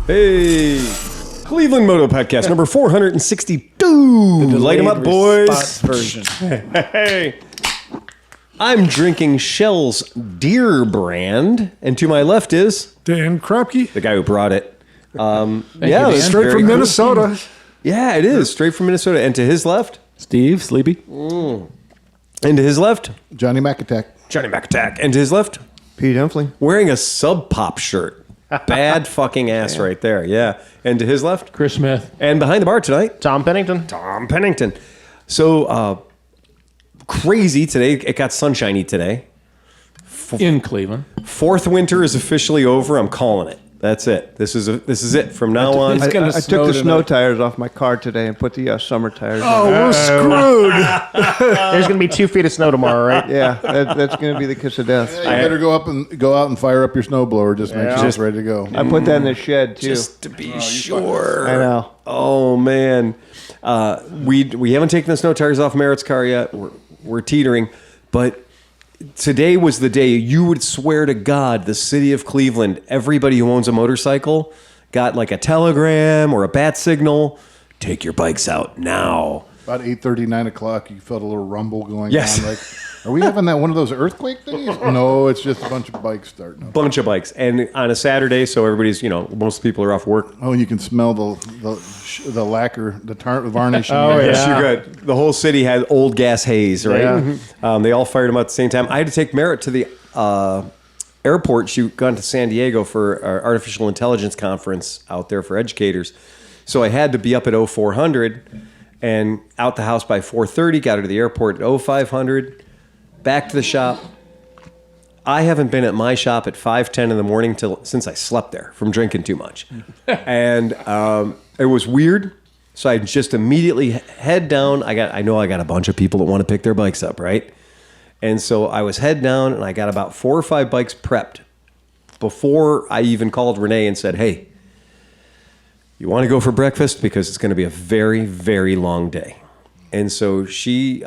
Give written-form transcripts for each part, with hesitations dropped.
Hey, ClevelandMoto Podcast number 462. Light them up, boys. Version. Hey, I'm drinking Shell's Deer brand, and to my left is Dan Kropke. the guy who brought it. you, Straight very from cool. Minnesota. Yeah, it is straight from Minnesota. And to his left, Steve, Sleepy. and to his left, Johnny McAttack. Johnny McAttack, and to his left, Pete Humphrey. wearing a Sub Pop shirt. Bad fucking ass right there. Yeah. And to his left, Chris Smith. and behind the bar tonight, Tom Pennington. Tom Pennington. So crazy today. It got sunshiny today. In Cleveland. Fourth winter is officially over. I'm calling it. That's it. This is it from now on. It's gonna I snow took the snow tonight. tires off my car today and put the summer tires Oh, on. we're screwed. There's going to be 2 feet of snow tomorrow, right? Yeah, that's going to be the kiss of death. You better go out and fire up your snowblower. Just make sure it's ready to go. I put that in the shed, too. Just to be sure. I know. Oh man, we haven't taken the snow tires off Merritt's car yet. We're teetering, but today was the day you would swear to God the city of Cleveland, everybody who owns a motorcycle got like a telegram or a bat signal. Take your bikes out now. About 8:30, 9 o'clock, you felt a little rumble going Yes. on. Like, are we having that one of those earthquake things? No, it's just a bunch of bikes starting up. Bunch of bikes, and on a Saturday, so everybody's most people are off work. Oh, and you can smell the lacquer, the varnish. Oh, yeah. Yes, you're good. The whole city had old gas haze, right? Yeah. They all fired them out at the same time. I had to take Merritt to the airport. She gone to San Diego for our artificial intelligence conference out there for educators. So I had to be up at 0400 and out the house by 4:30. Got her to the airport at 0500. Back to the shop. I haven't been at my shop at 5:10 in the morning since I slept there from drinking too much. And it was weird. So I just immediately head down. I know I got a bunch of people that want to pick their bikes up, right? And so I was head down and I got about 4 or 5 bikes prepped before I even called Renee and said, hey, you want to go for breakfast? Because it's going to be a very, very long day. And so she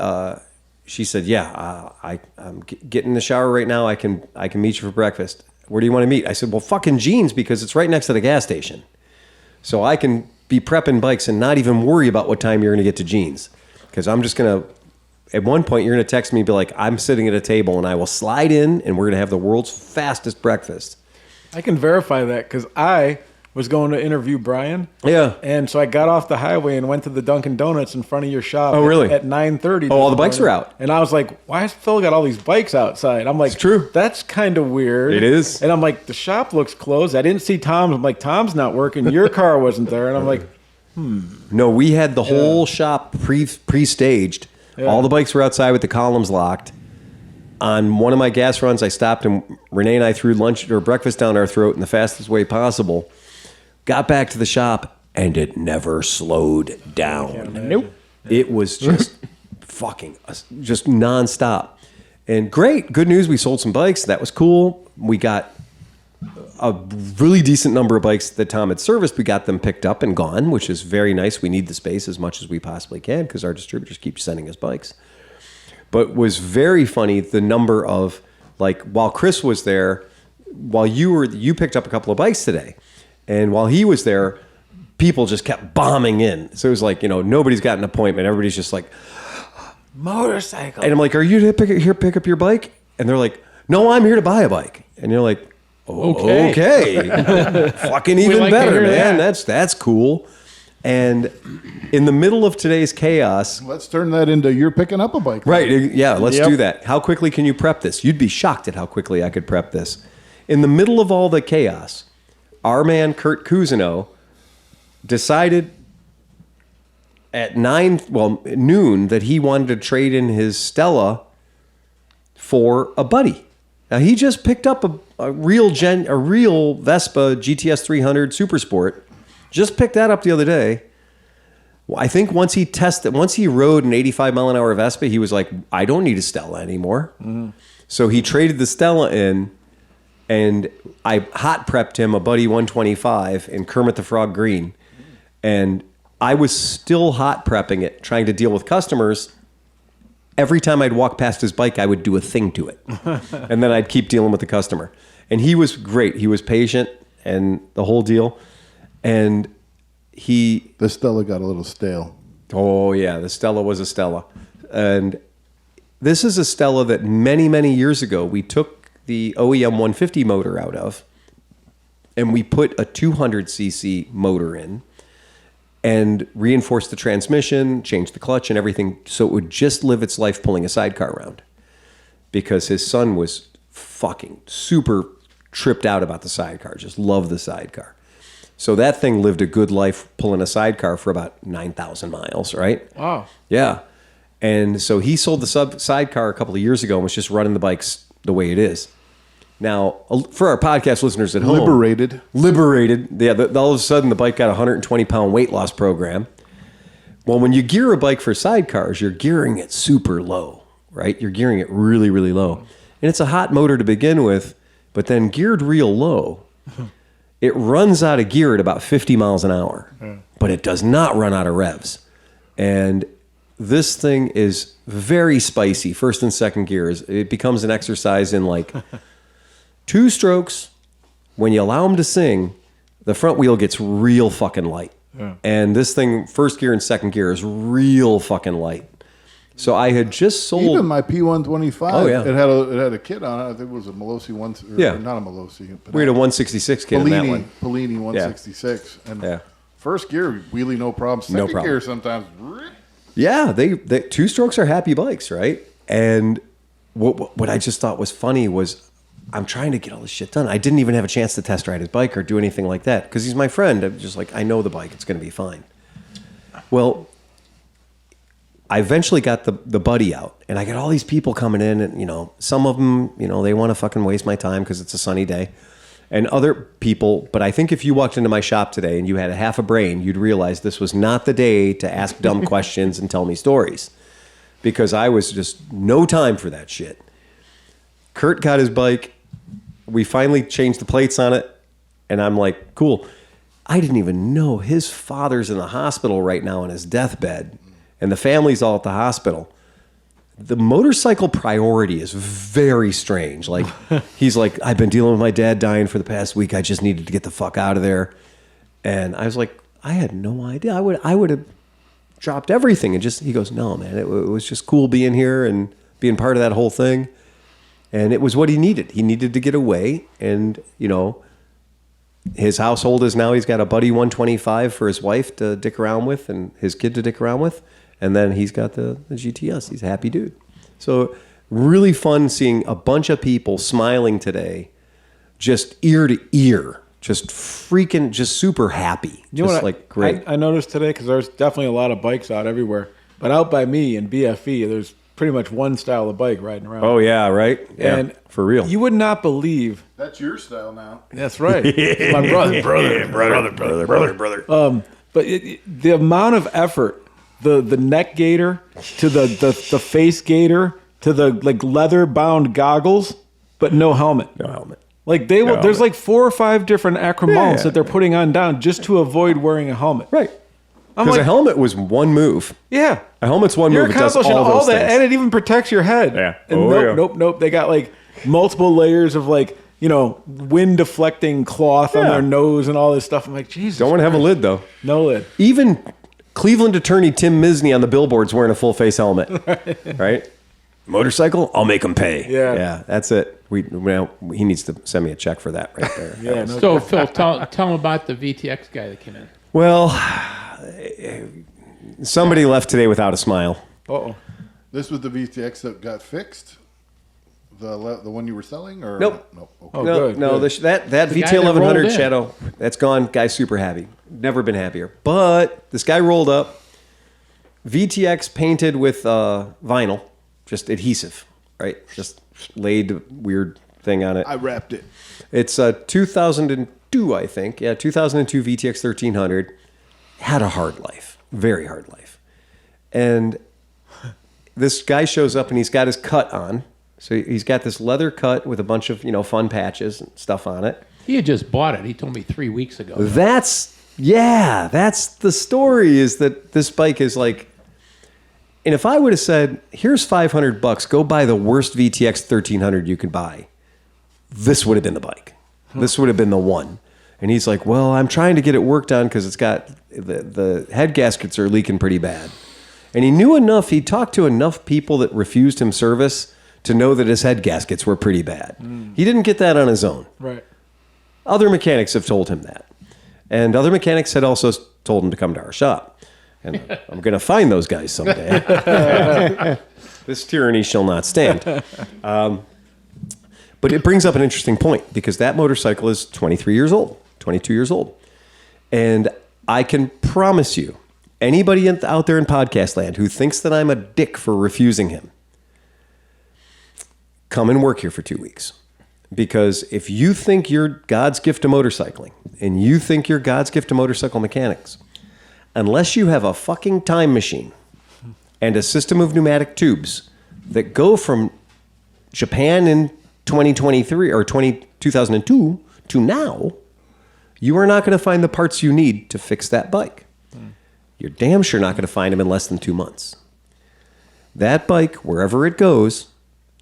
said, yeah, I'm getting in the shower right now. I can meet you for breakfast. Where do you want to meet? I said, well, fucking Jeans, because it's right next to the gas station. So I can be prepping bikes and not even worry about what time you're going to get to Jeans. Because I'm just going to, at one point, you're going to text me and be like, I'm sitting at a table and I will slide in and we're going to have the world's fastest breakfast. I can verify that because I was going to interview Brian. Yeah. And so I got off the highway and went to the Dunkin' Donuts in front of your shop. Oh, really? At 9:30. Oh, all the bikes are out. And I was like, why has Phil got all these bikes outside? I'm like, It's true. That's kind of weird. It is. And I'm like, the shop looks closed. I didn't see Tom's. I'm like, Tom's not working. Your car wasn't there. And I'm like, No, we had the whole shop pre-staged. Yeah. All the bikes were outside with the columns locked. On one of my gas runs, I stopped and Renee and I threw lunch or breakfast down our throat in the fastest way possible. Got back to the shop and it never slowed down. Nope. It was just just nonstop. And great, good news. We sold some bikes. That was cool. We got a really decent number of bikes that Tom had serviced. We got them picked up and gone, which is very nice. We need the space as much as we possibly can because our distributors keep sending us bikes. But was very funny the number of, like, while Chris was there, while you picked up a couple of bikes today, and while he was there, people just kept bombing in. So it was like, nobody's got an appointment. Everybody's just like, motorcycle. and I'm like, are you to pick up your bike? And they're like, no, I'm here to buy a bike. And you're like, okay. Fucking even like to better, hear man. that. That's cool. And in the middle of today's chaos, Let's turn that into you're picking up a bike. right? Yeah, let's Yep. do that. How quickly can you prep this? You'd be shocked at how quickly I could prep this. In the middle of all the chaos, our man Kurt Cousineau decided at noon that he wanted to trade in his Stella for a buddy. Now he just picked up a real Vespa GTS 300 Super Sport. Just picked that up the other day. Well, I think once he rode an 85 mile an hour Vespa, he was like, I don't need a Stella anymore. Mm-hmm. So he traded the Stella in, and I hot prepped him a Buddy 125 in Kermit the Frog Green. And I was still hot prepping it, trying to deal with customers. Every time I'd walk past his bike, I would do a thing to it. And then I'd keep dealing with the customer. And he was great. He was patient and the whole deal. And The Stella got a little stale. oh yeah, the Stella was a Stella. And this is a Stella that many, many years ago we took the OEM 150 motor out of, and we put a 200cc motor in and reinforced the transmission, changed the clutch and everything so it would just live its life pulling a sidecar around. Because his son was fucking super tripped out about the sidecar, just loved the sidecar. So that thing lived a good life pulling a sidecar for about 9,000 miles, right? Wow. Yeah. And so he sold the sidecar a couple of years ago and was just running the bikes the way it is. Now, for our podcast listeners at home. Liberated. Yeah, all of a sudden the bike got a 120-pound weight loss program. Well, when you gear a bike for sidecars, you're gearing it super low, right? You're gearing it really, really low. And it's a hot motor to begin with, but then geared real low, it runs out of gear at about 50 miles an hour, but it does not run out of revs. And this thing is very spicy, first and second gears. It becomes an exercise in like 2 strokes. When you allow them to sing, the front wheel gets real fucking light. Yeah. And this thing, first gear and second gear, is real fucking light. So I had just sold. Even my P125, Oh, yeah. it had a kit on it. I think it was a Malossi one. Yeah. Not a Malossi. We had a 166 kit in that one. Polini 166. And Yeah. first gear, wheelie, no problem. Second No problem. gear, sometimes. Yeah, they 2 strokes are happy bikes, right? And what I just thought was funny was I'm trying to get all this shit done. I didn't even have a chance to test ride his bike or do anything like that because he's my friend. I'm just like, I know the bike. It's going to be fine. Well, I eventually got the buddy out, and I got all these people coming in, and some of them, they want to fucking waste my time because it's a sunny day, and other people. But I think if you walked into my shop today and you had a half a brain, you'd realize this was not the day to ask dumb questions and tell me stories, because I was just no time for that shit. Kurt got his bike. We finally changed the plates on it, and I'm like, cool. I didn't even know his father's in the hospital right now on his deathbed. And the family's all at the hospital. The motorcycle priority is very strange. Like, he's like, I've been dealing with my dad dying for the past week. I just needed to get the fuck out of there. And I was like, I had no idea. I would have dropped everything. And he goes, no, man, it was just cool being here and being part of that whole thing. And it was what he needed. He needed to get away. And, his household is now, he's got a Buddy 125 for his wife to dick around with and his kid to dick around with. And then he's got the GTS. He's a happy dude. So really fun seeing a bunch of people smiling today, just ear to ear, just freaking, just super happy. You know just what great. I noticed today, because there's definitely a lot of bikes out everywhere. But out by me in BFE, there's pretty much one style of bike riding around. Oh, yeah, right? Yeah, and for real. You would not believe. That's your style now. That's right. It's my brother. But the amount of effort, the neck gaiter to the face gaiter to the leather bound goggles, but no helmet. No helmet. Like there's like 4 or 5 different acromounts that they're putting on down just to avoid wearing a helmet. Right. I'm Because like, a helmet was one move. yeah. A helmet's one You're move. It does accomplishing all those that, things. and it even protects your head. Yeah. And Oh, nope. They got like multiple layers of wind deflecting cloth on their nose and all this stuff. I'm like, Jesus. Don't want to have a lid, though. No lid. Even Cleveland attorney Tim Misney on the billboard's wearing a full face helmet. Right? Motorcycle? I'll make him pay. Yeah. That's it. He needs to send me a check for that right there. Yeah. No, So, Phil, tell him about the VTX guy that came in. Well, somebody left today without a smile. uh-oh. This was the VTX that got fixed? The one you were selling? Or Nope. Nope. Okay. Oh, No, good, no, good. that The guy VT that 1100 rolled in. Shadow, that's gone. Guy's super happy. Never been happier. But this guy rolled up, VTX painted with vinyl, just adhesive, right? Just laid weird thing on it. I wrapped it. It's a 2002, I think. Yeah, 2002 VTX 1300. Had a hard life, very hard life. And this guy shows up and he's got his cut on. So he's got this leather cut with a bunch of, fun patches and stuff on it. He had just bought it. He told me 3 weeks ago. That's the story, is that this bike is like, and if I would have said, here's $500, go buy the worst VTX 1300 you could buy, this would have been the bike. This would have been the one. And he's like, well, I'm trying to get it worked on because it's got the head gaskets are leaking pretty bad. And he knew enough. He talked to enough people that refused him service to know that his head gaskets were pretty bad. He didn't get that on his own. Right. Other mechanics have told him that. And other mechanics had also told him to come to our shop. And I'm going to find those guys someday. This tyranny shall not stand. But it brings up an interesting point because that motorcycle is 23 years old, 22 years old. And I can promise you, anybody out there in podcast land who thinks that I'm a dick for refusing him, come and work here for 2 weeks. Because if you think you're God's gift to motorcycling and you think you're God's gift to motorcycle mechanics, unless you have a fucking time machine and a system of pneumatic tubes that go from Japan in 2023 or 2002 to now, you are not going to find the parts you need to fix that bike. You're damn sure not going to find them in less than 2 months. That bike, wherever it goes,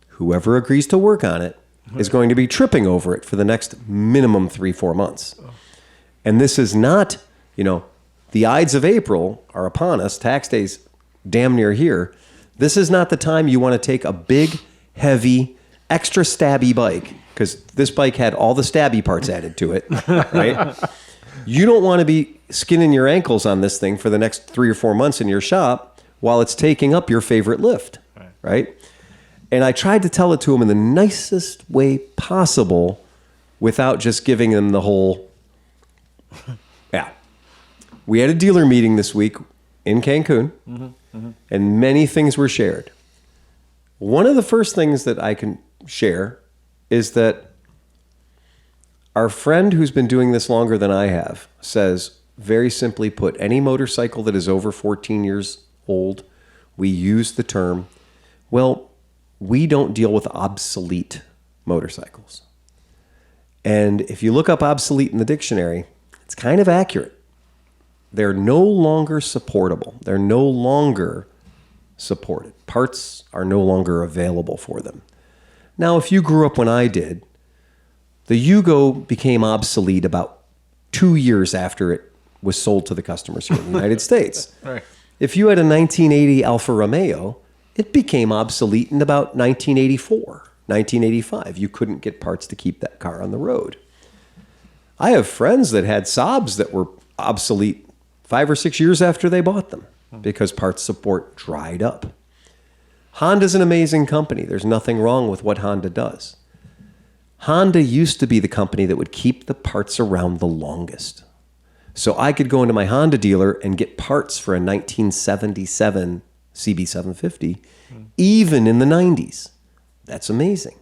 whoever agrees to work on it is going to be tripping over it for the next minimum 3-4 months. And this is not, the Ides of April are upon us. Tax day's damn near here. This is not the time you want to take a big, heavy, extra stabby bike, because this bike had all the stabby parts added to it, right? You don't want to be skinning your ankles on this thing for the next 3 or 4 months in your shop while it's taking up your favorite lift, right? And I tried to tell it to him in the nicest way possible without just giving him the whole, yeah. We had a dealer meeting this week in Cancun, and many things were shared. One of the first things that I can share is that our friend who's been doing this longer than I have says, very simply put, any motorcycle that is over 14 years old, we use the term, well, we don't deal with obsolete motorcycles. And if you look up obsolete in the dictionary, it's kind of accurate. They're no longer supportable. They're no longer supported. Parts are no longer available for them. Now, if you grew up when I did, the Yugo became obsolete about 2 years after it was sold to the customers here in the United States. Right. If you had a 1980 Alfa Romeo, it became obsolete in about 1984, 1985. You couldn't get parts to keep that car on the road. I have friends that had Saabs that were obsolete 5 or 6 years after they bought them because parts support dried up. Honda's an amazing company. There's nothing wrong with what Honda does. Honda used to be the company that would keep the parts around the longest. So I could go into my Honda dealer and get parts for a 1977 CB750, even in the 90s. That's amazing.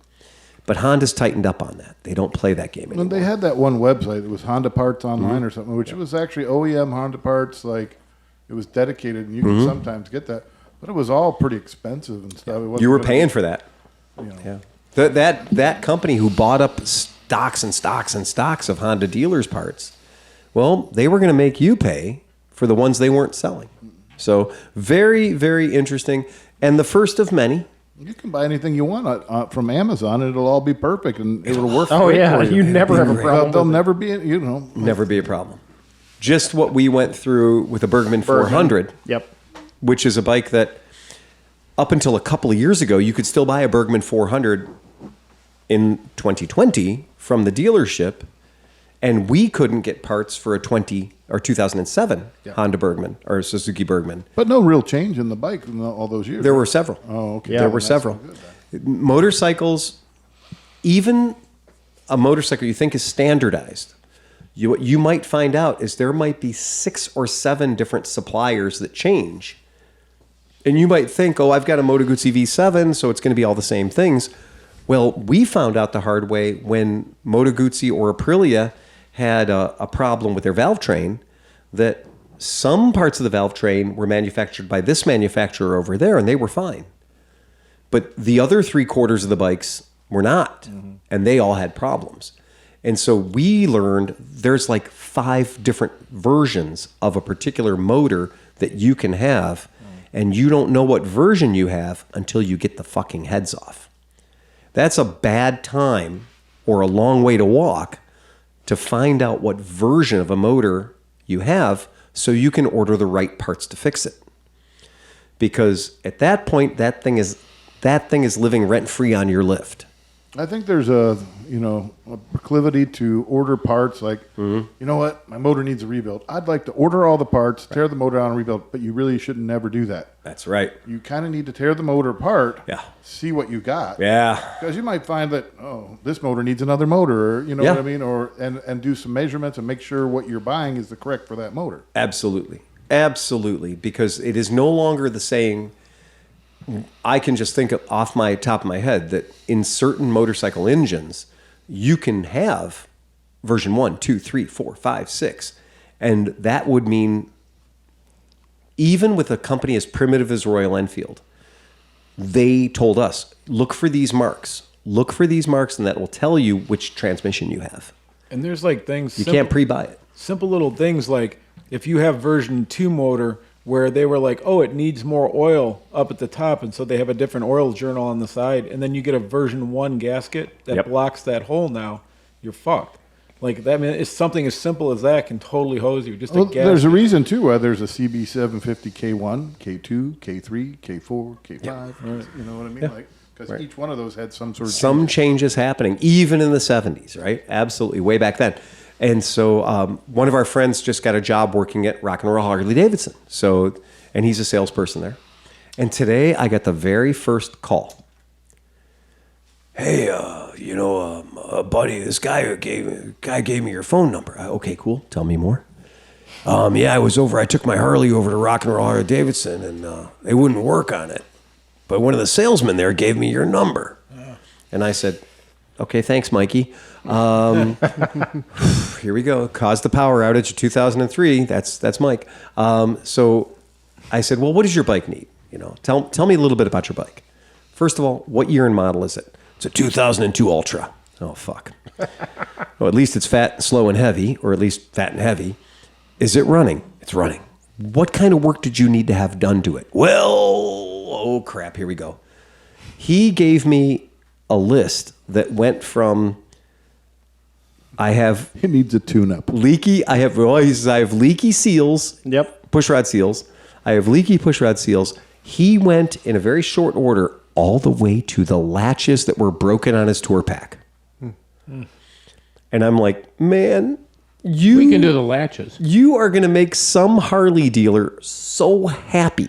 But Honda's tightened up on that. They don't play that game anymore. They had that one website that was Honda Parts Online or something, which was actually OEM Honda parts. Like, it was dedicated, and you could sometimes get that. But it was all pretty expensive and stuff. It wasn't You were gonna paying be, for that. Yeah. That company who bought up stocks and stocks and stocks of Honda dealers' parts, well, they were going to make you pay for the ones they weren't selling. So very, very interesting. And the first of many. You can buy anything you want from Amazon, and it'll all be perfect, and it'll work. Oh, great yeah. for You never have a problem. They'll with it. never be, Never be a problem. Just what we went through with the Bergman 400, Yep. which is a bike that up until a couple of years ago, you could still buy a Bergman 400 in 2020 from the dealership, and we couldn't get parts for a 2007 Honda Bergman or Suzuki Bergman. But no real change in the bike in all those years. There were several. Oh, okay. There were That's several. so good, then. Motorcycles, even a motorcycle you think is standardized, what you might find out is there might be 6 or 7 different suppliers that change. And you might think, oh, I've got a Moto Guzzi V7, so it's going to be all the same things. Well, we found out the hard way when Moto Guzzi or Aprilia had a problem with their valve train, that some parts of the valve train were manufactured by this manufacturer over there, and they were fine. But the other 3/4 of the bikes were not, and they all had problems. And so we learned there's like 5 different versions of a particular motor that you can have, and you don't know what version you have until you get the fucking heads off. That's a bad time or a long way to walk to find out what version of a motor you have so you can order the right parts to fix it. Because at that point, that thing is living rent-free on your lift. I think there's a proclivity to order parts like, you know what, my motor needs a rebuild. I'd like to order all the parts, tear the motor out and rebuild, but you really should never do that. That's right. You kind of need to tear the motor apart, Yeah. see what you got. Yeah. Because you might find that, this motor needs another motor, or, you know Yeah. what I mean? Or and do some measurements and make sure what you're buying is the correct for that motor. Absolutely. Absolutely. Because it is no longer the saying, I can just think off my top of my head that in certain motorcycle engines, you can have version 1, 2, 3, 4, 5, 6. And that would mean even with a company as primitive as Royal Enfield, they told us, look for these marks. Look for these marks, and that will tell you which transmission you have. And there's like things You can't pre-buy it. simple little things like if you have version 2 motor where they were like, oh, it needs more oil up at the top, and so they have a different oil journal on the side, and then you get a version 1 gasket that Yep. blocks that hole now, you're fucked. Like that, I mean, it's something as simple as that can totally hose you. Just a Well, gasket. there's a reason, too, why there's a CB750 K1, K2, K3, K4, K5. You know what I mean? Like, because each one of those had some sort of Some changes happening, even in the 70s, right? Absolutely, way back then. And so one of our friends just got a job working at Rock and Roll Harley Davidson. And he's a salesperson there. And today I got the very first call. Hey, buddy, this guy gave me your phone number. Okay, cool. Tell me more. I took my Harley over to Rock and Roll Harley Davidson, and they wouldn't work on it. But one of the salesmen there gave me your number. And I said, okay, thanks, Mikey. Here we go. Caused the power outage of 2003. That's Mike. So I said, well, what does your bike need? Tell me a little bit about your bike. First of all, what year and model is it? It's a 2002 Ultra. Oh, fuck. Well, at least it's fat, slow, and heavy, or at least fat and heavy. Is it running? It's running. What kind of work did you need to have done to it? Well, oh, crap. Here we go. He gave me a list that went from It needs a tune-up. I have leaky seals. Yep. Pushrod seals. I have leaky pushrod seals. He went in a very short order all the way to the latches that were broken on his tour pack. And I'm like, man, We can do the latches. you are going to make some Harley dealer so happy.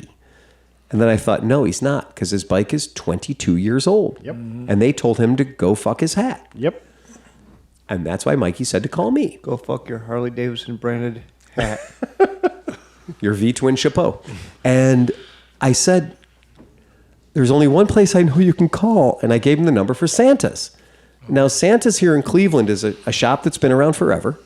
And then I thought, no, he's not, because his bike is 22 years old. Yep. And they told him to go fuck his hat. Yep. And that's why Mikey said to call me. Go fuck your Harley Davidson branded hat. Your V-twin chapeau. And I said, there's only one place I know you can call. And I gave him the number for Santa's. Now, Santa's here in Cleveland is a shop that's been around forever.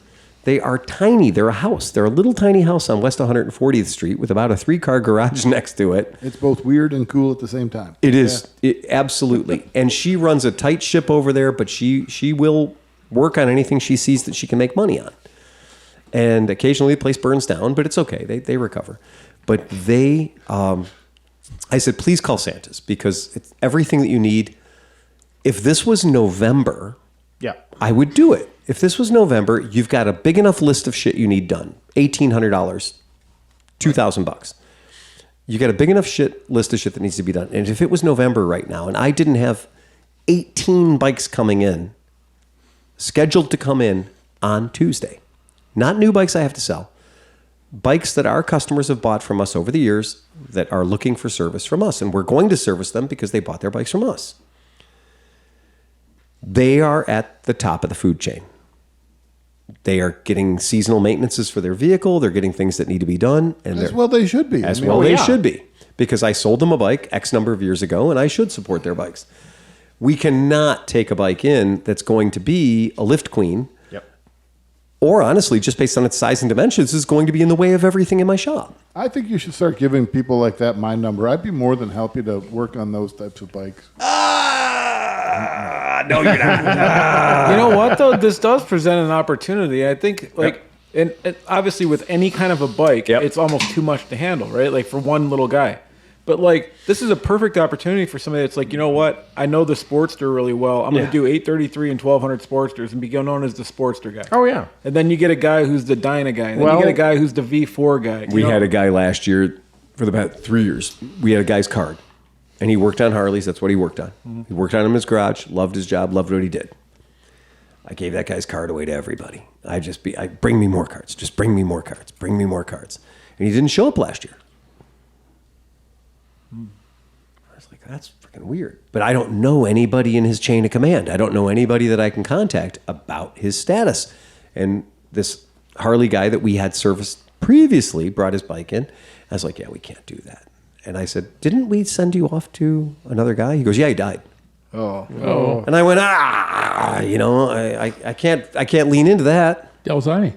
They are tiny. They're a house. They're a little tiny house on West 140th Street with about a 3-car garage next to it. It's both weird and cool at the same time. It is. Absolutely. And she runs a tight ship over there, but she will work on anything she sees that she can make money on. And occasionally the place burns down, but it's okay. They recover. But I said, please call Santa's because it's everything that you need. If this was November, Yeah. I would do it. If this was November, you've got a big enough list of shit you need done. $1,800, $2,000. You got a big enough list of shit that needs to be done. And if it was November right now, and I didn't have 18 bikes coming in, scheduled to come in on Tuesday, not new bikes I have to sell, bikes that our customers have bought from us over the years that are looking for service from us, and we're going to service them because they bought their bikes from us. They are at the top of the food chain. They are getting seasonal maintenances for their vehicle. They're getting things that need to be done. And As well they should be. As I mean, well they yeah. should be. Because I sold them a bike X number of years ago, and I should support their bikes. We cannot take a bike in that's going to be a lift queen. Yep. Or honestly, just based on its size and dimensions, is going to be in the way of everything in my shop. I think you should start giving people like that my number. I'd be more than happy to work on those types of bikes. No, you're not. You know what though? This does present an opportunity. I think and obviously with any kind of a bike, Yep. it's almost too much to handle, right? Like for one little guy. But like, this is a perfect opportunity for somebody that's like, you know what? I know the Sportster really well. I'm going to do 833 and 1200 Sportsters and be known as the Sportster guy. Oh, yeah. And then you get a guy who's the Dyna guy. And then you get a guy who's the V4 guy. We had a guy last year for the past 3 years. We had a guy's card, and he worked on Harleys. That's what he worked on. Mm-hmm. He worked on them in his garage, loved his job, loved what he did. I gave that guy's card away to everybody. I bring me more cards. Just bring me more cards. Bring me more cards. And he didn't show up last year. I was like, that's freaking weird. But I don't know anybody in his chain of command. I don't know anybody that I can contact about his status. And this Harley guy that we had serviced previously brought his bike in. I was like, yeah, we can't do that. And I said, didn't we send you off to another guy? He goes, yeah, he died. Oh. And I went, I can't lean into that. Delzani.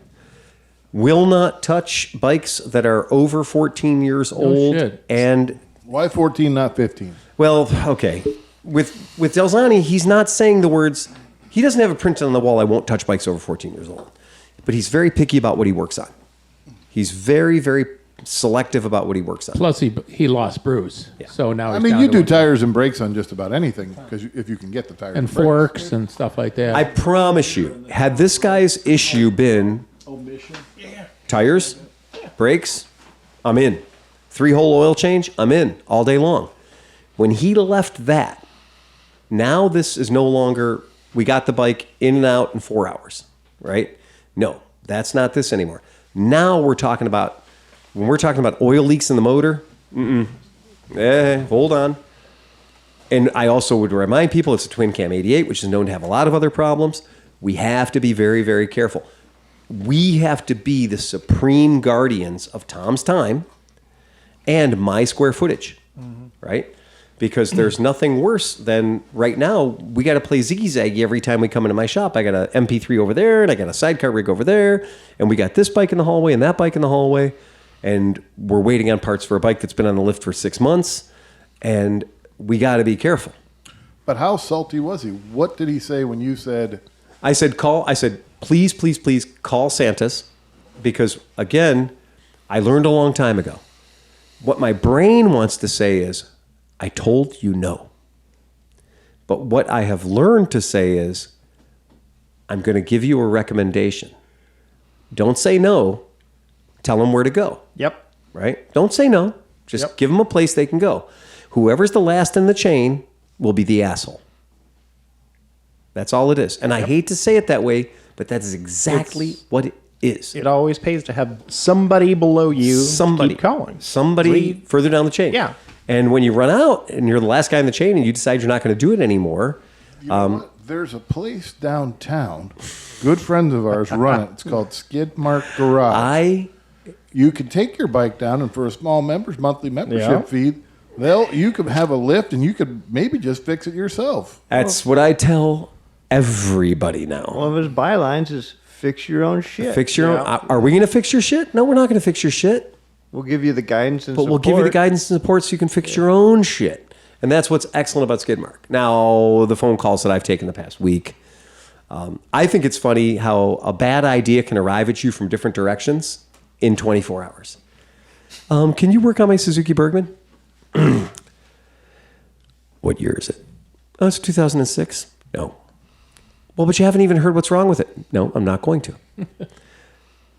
Will not touch bikes that are over 14 years old. Shit. And Why 14, not 15? well, okay. With Delzani, he's not saying the words. He doesn't have a print on the wall, I won't touch bikes over 14 years old. But he's very picky about what he works on. He's very, very selective about what he works on. Plus, he lost Bruce. Yeah. So now he's You do tires and brakes on just about anything because if you can get the tires and forks and stuff like that. I promise you, had this guy's issue been tires, brakes, I'm in. 3-hole oil change, I'm in all day long. When he left that, now this is no longer, we got the bike in and out in 4 hours, right? No, that's not this anymore. Now we're talking about, when we're talking about oil leaks in the motor, hold on. And I also would remind people it's a twin cam 88, which is known to have a lot of other problems. We have to be very, very careful. We have to be the supreme guardians of Tom's time and my square footage, right? Because there's nothing worse than right now, we got to play ziggy-zaggy every time we come into my shop. I got an MP3 over there, and I got a sidecar rig over there, and we got this bike in the hallway and that bike in the hallway, and we're waiting on parts for a bike that's been on the lift for 6 months, and we got to be careful. But how salty was he? What did he say when you said... I said, please, please, please call Santa's, because, again, I learned a long time ago. What my brain wants to say is, I told you no. But what I have learned to say is, I'm going to give you a recommendation. Don't say no. Tell them where to go. Yep. Right? Don't say no. Just give them a place they can go. Whoever's the last in the chain will be the asshole. That's all it is. And I hate to say it that way, but that is exactly what it is. It always pays to have somebody below you keep calling. Somebody further down the chain. Yeah. And when you run out and you're the last guy in the chain and you decide you're not going to do it anymore. You know what? There's a place downtown, good friends of ours run it. It's called Skidmark Garage. You can take your bike down, and for a small monthly membership fee, you could have a lift, and you could maybe just fix it yourself. That's what I tell everybody now. One of his bylines is fix your own shit. Fix your own. Are we going to fix your shit? No, we're not going to fix your shit. We'll give you the guidance and support. But we'll give you the guidance and support so you can fix your own shit. And that's what's excellent about Skidmark. Now, the phone calls that I've taken the past week, I think it's funny how a bad idea can arrive at you from different directions in 24 hours. Can you work on my Suzuki Bergman? What year is it? Oh, it's 2006. No. Well, but you haven't even heard what's wrong with it. No, I'm not going to.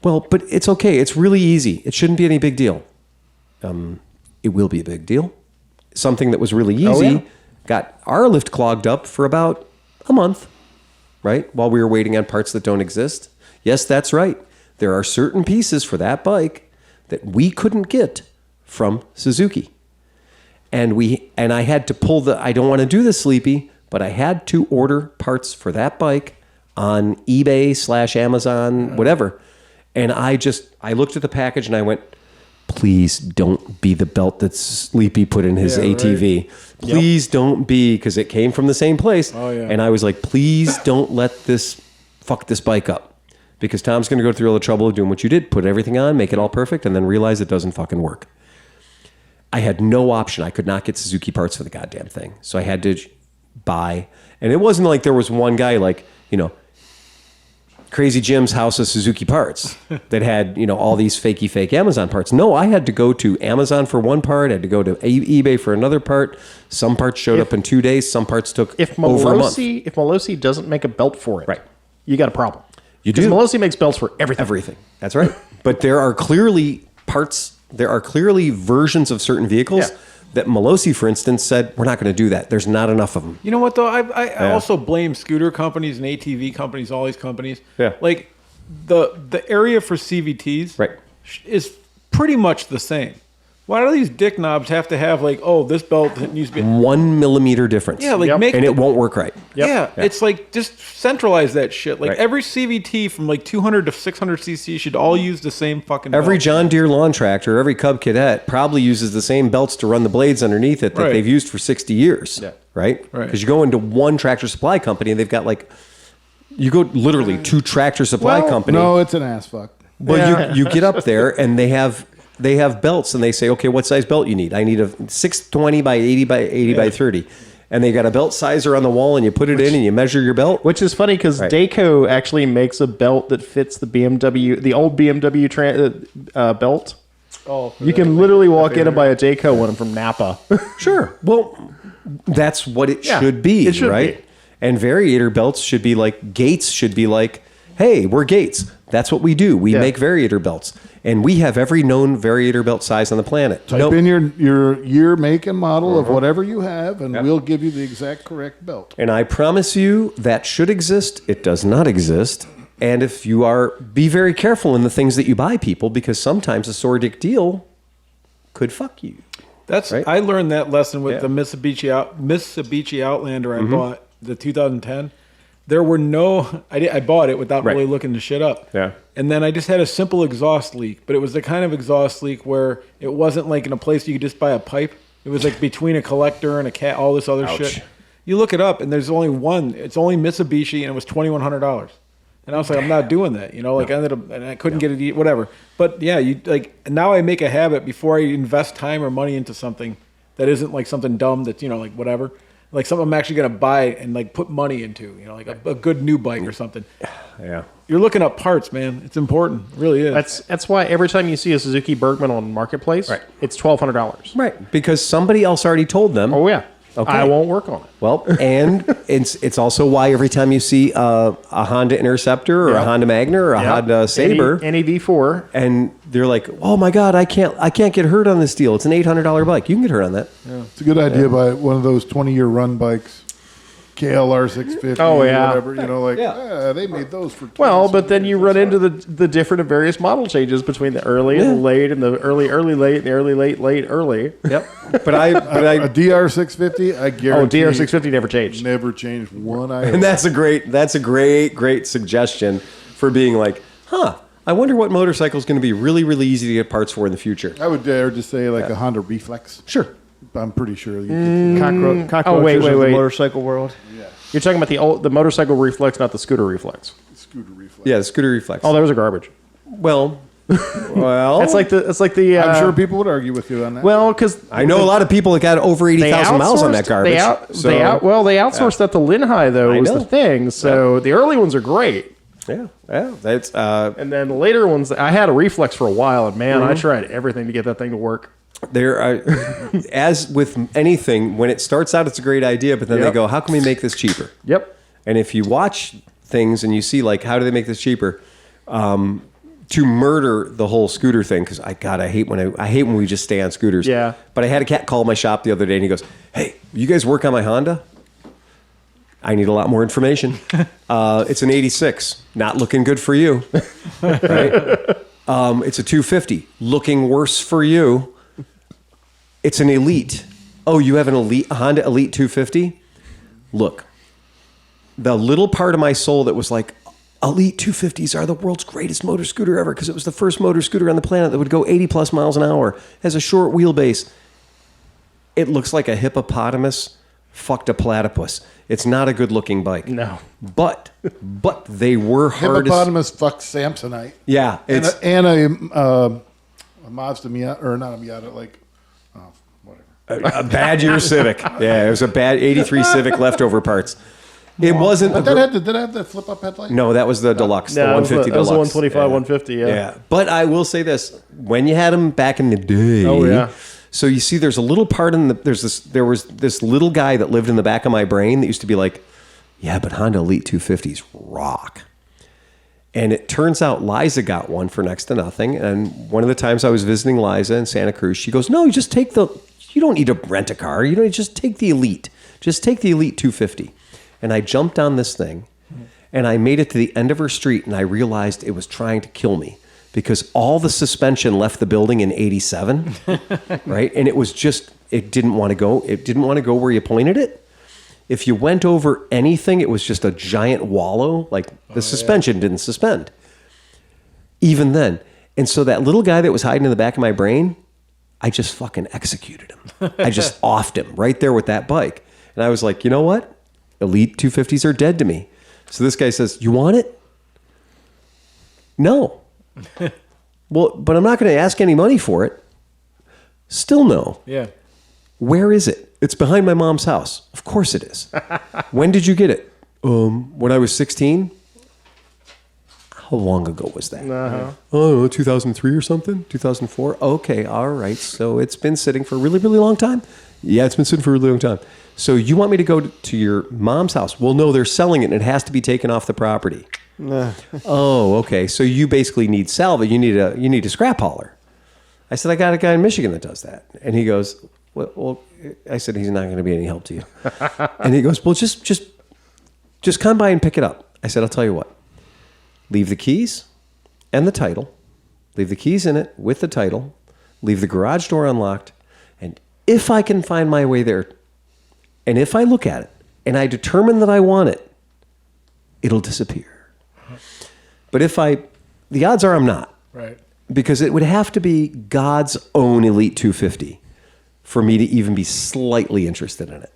Well, but it's okay. It's really easy. It shouldn't be any big deal. It will be a big deal. Something that was really easy got our lift clogged up for about a month, right? While we were waiting on parts that don't exist. Yes, that's right. There are certain pieces for that bike that we couldn't get from Suzuki. And I had to pull I don't want to do this, Sleepy, but I had to order parts for that bike on eBay/Amazon, whatever. And I looked at the package and I went, please don't be the belt that Sleepy put in his ATV. Right. Please don't be, because it came from the same place. Oh, yeah. And I was like, please don't let this fuck this bike up. Because Tom's going to go through all the trouble of doing what you did, put everything on, make it all perfect, and then realize it doesn't fucking work. I had no option. I could not get Suzuki parts for the goddamn thing. So I had to buy. And it wasn't like there was one guy like, Crazy Jim's House of Suzuki Parts that had, all these fake Amazon parts. No, I had to go to Amazon for one part. I had to go to eBay for another part. Some parts showed up in 2 days. Some parts took over a month. If Malossi doesn't make a belt for it, right, you got a problem. You do. Because Malossi makes belts for everything. Everything. That's right. But there are clearly parts, there are clearly versions of certain vehicles that Malossi, for instance, said, we're not going to do that. There's not enough of them. You know what, though? I also blame scooter companies and ATV companies, all these companies. Yeah. Like, the area for CVTs is pretty much the same. Why do these dick knobs have to have, like, this belt needs to be... 1 millimeter difference. Yeah, like, and it won't work right. Yeah, it's like, just centralize that shit. Like, every CVT from, like, 200 to 600 cc should all use the same fucking Every belt. John Deere lawn tractor, every Cub Cadet probably uses the same belts to run the blades underneath it that they've used for 60 years. Yeah. Right? Because you go into one tractor supply company and they've got, like... You go literally to Tractor Supply Company. No, it's an ass fuck. Well, you get up there and they have belts and they say, okay, what size belt you need? I need a 620 by 80 by 80 by 30. And they got a belt sizer on the wall and you put it in and you measure your belt. Which is funny because Dayco actually makes a belt that fits the old BMW belt. Oh, you can literally walk in and buy a Dayco one from Napa. Sure. Well, that's what it should be, it should right? be. And variator belts should be like, Gates should be like, hey, we're Gates. That's what we do. We make variator belts. And we have every known variator belt size on the planet. Type in your year, make, and model of whatever you have, and we'll give you the exact correct belt. And I promise you that should exist. It does not exist. And if you be very careful in the things that you buy, people, because sometimes a sore dick deal could fuck you. I learned that lesson with the Mitsubishi Outlander I bought, the 2010. There were I bought it without really looking the shit up. Yeah. And then I just had a simple exhaust leak, but it was the kind of exhaust leak where it wasn't like in a place you could just buy a pipe. It was like between a collector and a cat, all this other shit. You look it up and there's only one. It's only Mitsubishi and it was $2,100. And I was like, I'm not doing that. I ended up, and I couldn't get it, whatever. But yeah, now I make a habit before I invest time or money into something that isn't like something dumb that's, like whatever. Like something I'm actually going to buy and like put money into, like a good new bike or something. Yeah. You're looking up parts, man. It's important. It really is. That's why every time you see a Suzuki Bergman on Marketplace, it's $1,200. Right. Because somebody else already told them. Oh, yeah. Okay. I won't work on it. Well, and it's also why every time you see a Honda Interceptor or a Honda Magna or a Honda Sabre, any V4, and they're like, "Oh my God, I can't get hurt on this deal. It's an $800 bike. You can get hurt on that." Yeah. It's a good idea to buy one of those 20-year run bikes, KLR 650. Oh yeah, whatever. They made those for. But then you run into the different and various model changes between the early and the late, and the early late, and the early late early. Yep. But a DR 650, I guarantee. Oh, DR 650 never changed. Never changed one iota. And that's a great suggestion for being like, I wonder what motorcycle is going to be really, really easy to get parts for in the future. I would dare to say like a Honda Reflex. Sure. I'm pretty sure. Cockroaches of the motorcycle world. Yeah. You're talking about the motorcycle reflex, not the scooter reflex. Scooter Reflex. Yeah, the scooter reflex. Oh, those are garbage. Well, it's like the. I'm sure people would argue with you on that. Well, because I know a lot of people that got over 80,000 miles on that garbage. They outsourced that to Linhai though. Was the thing. So the early ones are great. Yeah, that's. And then the later ones, I had a reflex for a while, and man, I tried everything to get that thing to work. There are, as with anything, when it starts out, it's a great idea, but then they go, how can we make this cheaper? Yep. And if you watch things and you see, like, how do they make this cheaper? To murder the whole scooter thing, because I hate when we just stay on scooters. Yeah. But I had a cat call my shop the other day, and he goes, hey, you guys work on my Honda? I need a lot more information. It's an 86. Not looking good for you. Right? It's a 250. Looking worse for you. It's an Elite. Oh, you have an Honda Elite 250? Look, the little part of my soul that was like, Elite 250s are the world's greatest motor scooter ever because it was the first motor scooter on the planet that would go 80 plus miles an hour, has a short wheelbase. It looks like a hippopotamus fucked a platypus. It's not a good looking bike. No. But they were hard. Hippopotamus fucked Samsonite. Yeah. It's, and a Mazda Miata, or not a Miata, like, whatever. A bad year Civic. Yeah, it was a bad 83 Civic leftover parts. It wasn't. But did that have the flip up headlight? No, that was the deluxe, the No, 150 that was the deluxe. 125, 150. Yeah. But I will say this: when you had them back in the day, Oh, yeah. So you see, there's a little part in the there was this little guy that lived in the back of my brain that used to be like, yeah, but Honda Elite 250s rock. And it turns out Liza got one for next to nothing. And one of the times I was visiting Liza in Santa Cruz, she goes, no, you just take you don't need to rent a car. You don't just take the Elite. Just take the Elite 250. And I jumped on this thing and I made it to the end of her street and I realized it was trying to kill me because all the suspension left the building in 87, right? And it was just, it didn't want to go. It didn't want to go where you pointed it. If you went over anything, it was just a giant wallow. Like the suspension didn't suspend. Even then. And so that little guy that was hiding in the back of my brain, I just fucking executed him. I just offed him right there with that bike. And I was like, you know what? Elite 250s are dead to me. So this guy says, you want it? No. Well, but I'm not going to ask any money for it. Still no. Yeah. Where is it? It's behind my mom's house. Of course it is. When did you get it? When I was 16. How long ago was that? Uh-huh. Oh, 2003 or something? 2004? Okay, all right. So it's been sitting for a really, really long time? Yeah, it's been sitting for a really long time. So you want me to go to your mom's house? Well, no, they're selling it and it has to be taken off the property. Oh, okay. So you basically need salvage. You need a scrap hauler. I said, I got a guy in Michigan that does that. And he goes, well, I said, he's not going to be any help to you. And he goes, well, just come by and pick it up. I said, I'll tell you what. Leave the keys and the title. Leave the keys in it with the title. Leave the garage door unlocked. And if I can find my way there, and if I look at it, and I determine that I want it, it'll disappear. But the odds are I'm not. Right. Because it would have to be God's own Elite 250 for me to even be slightly interested in it.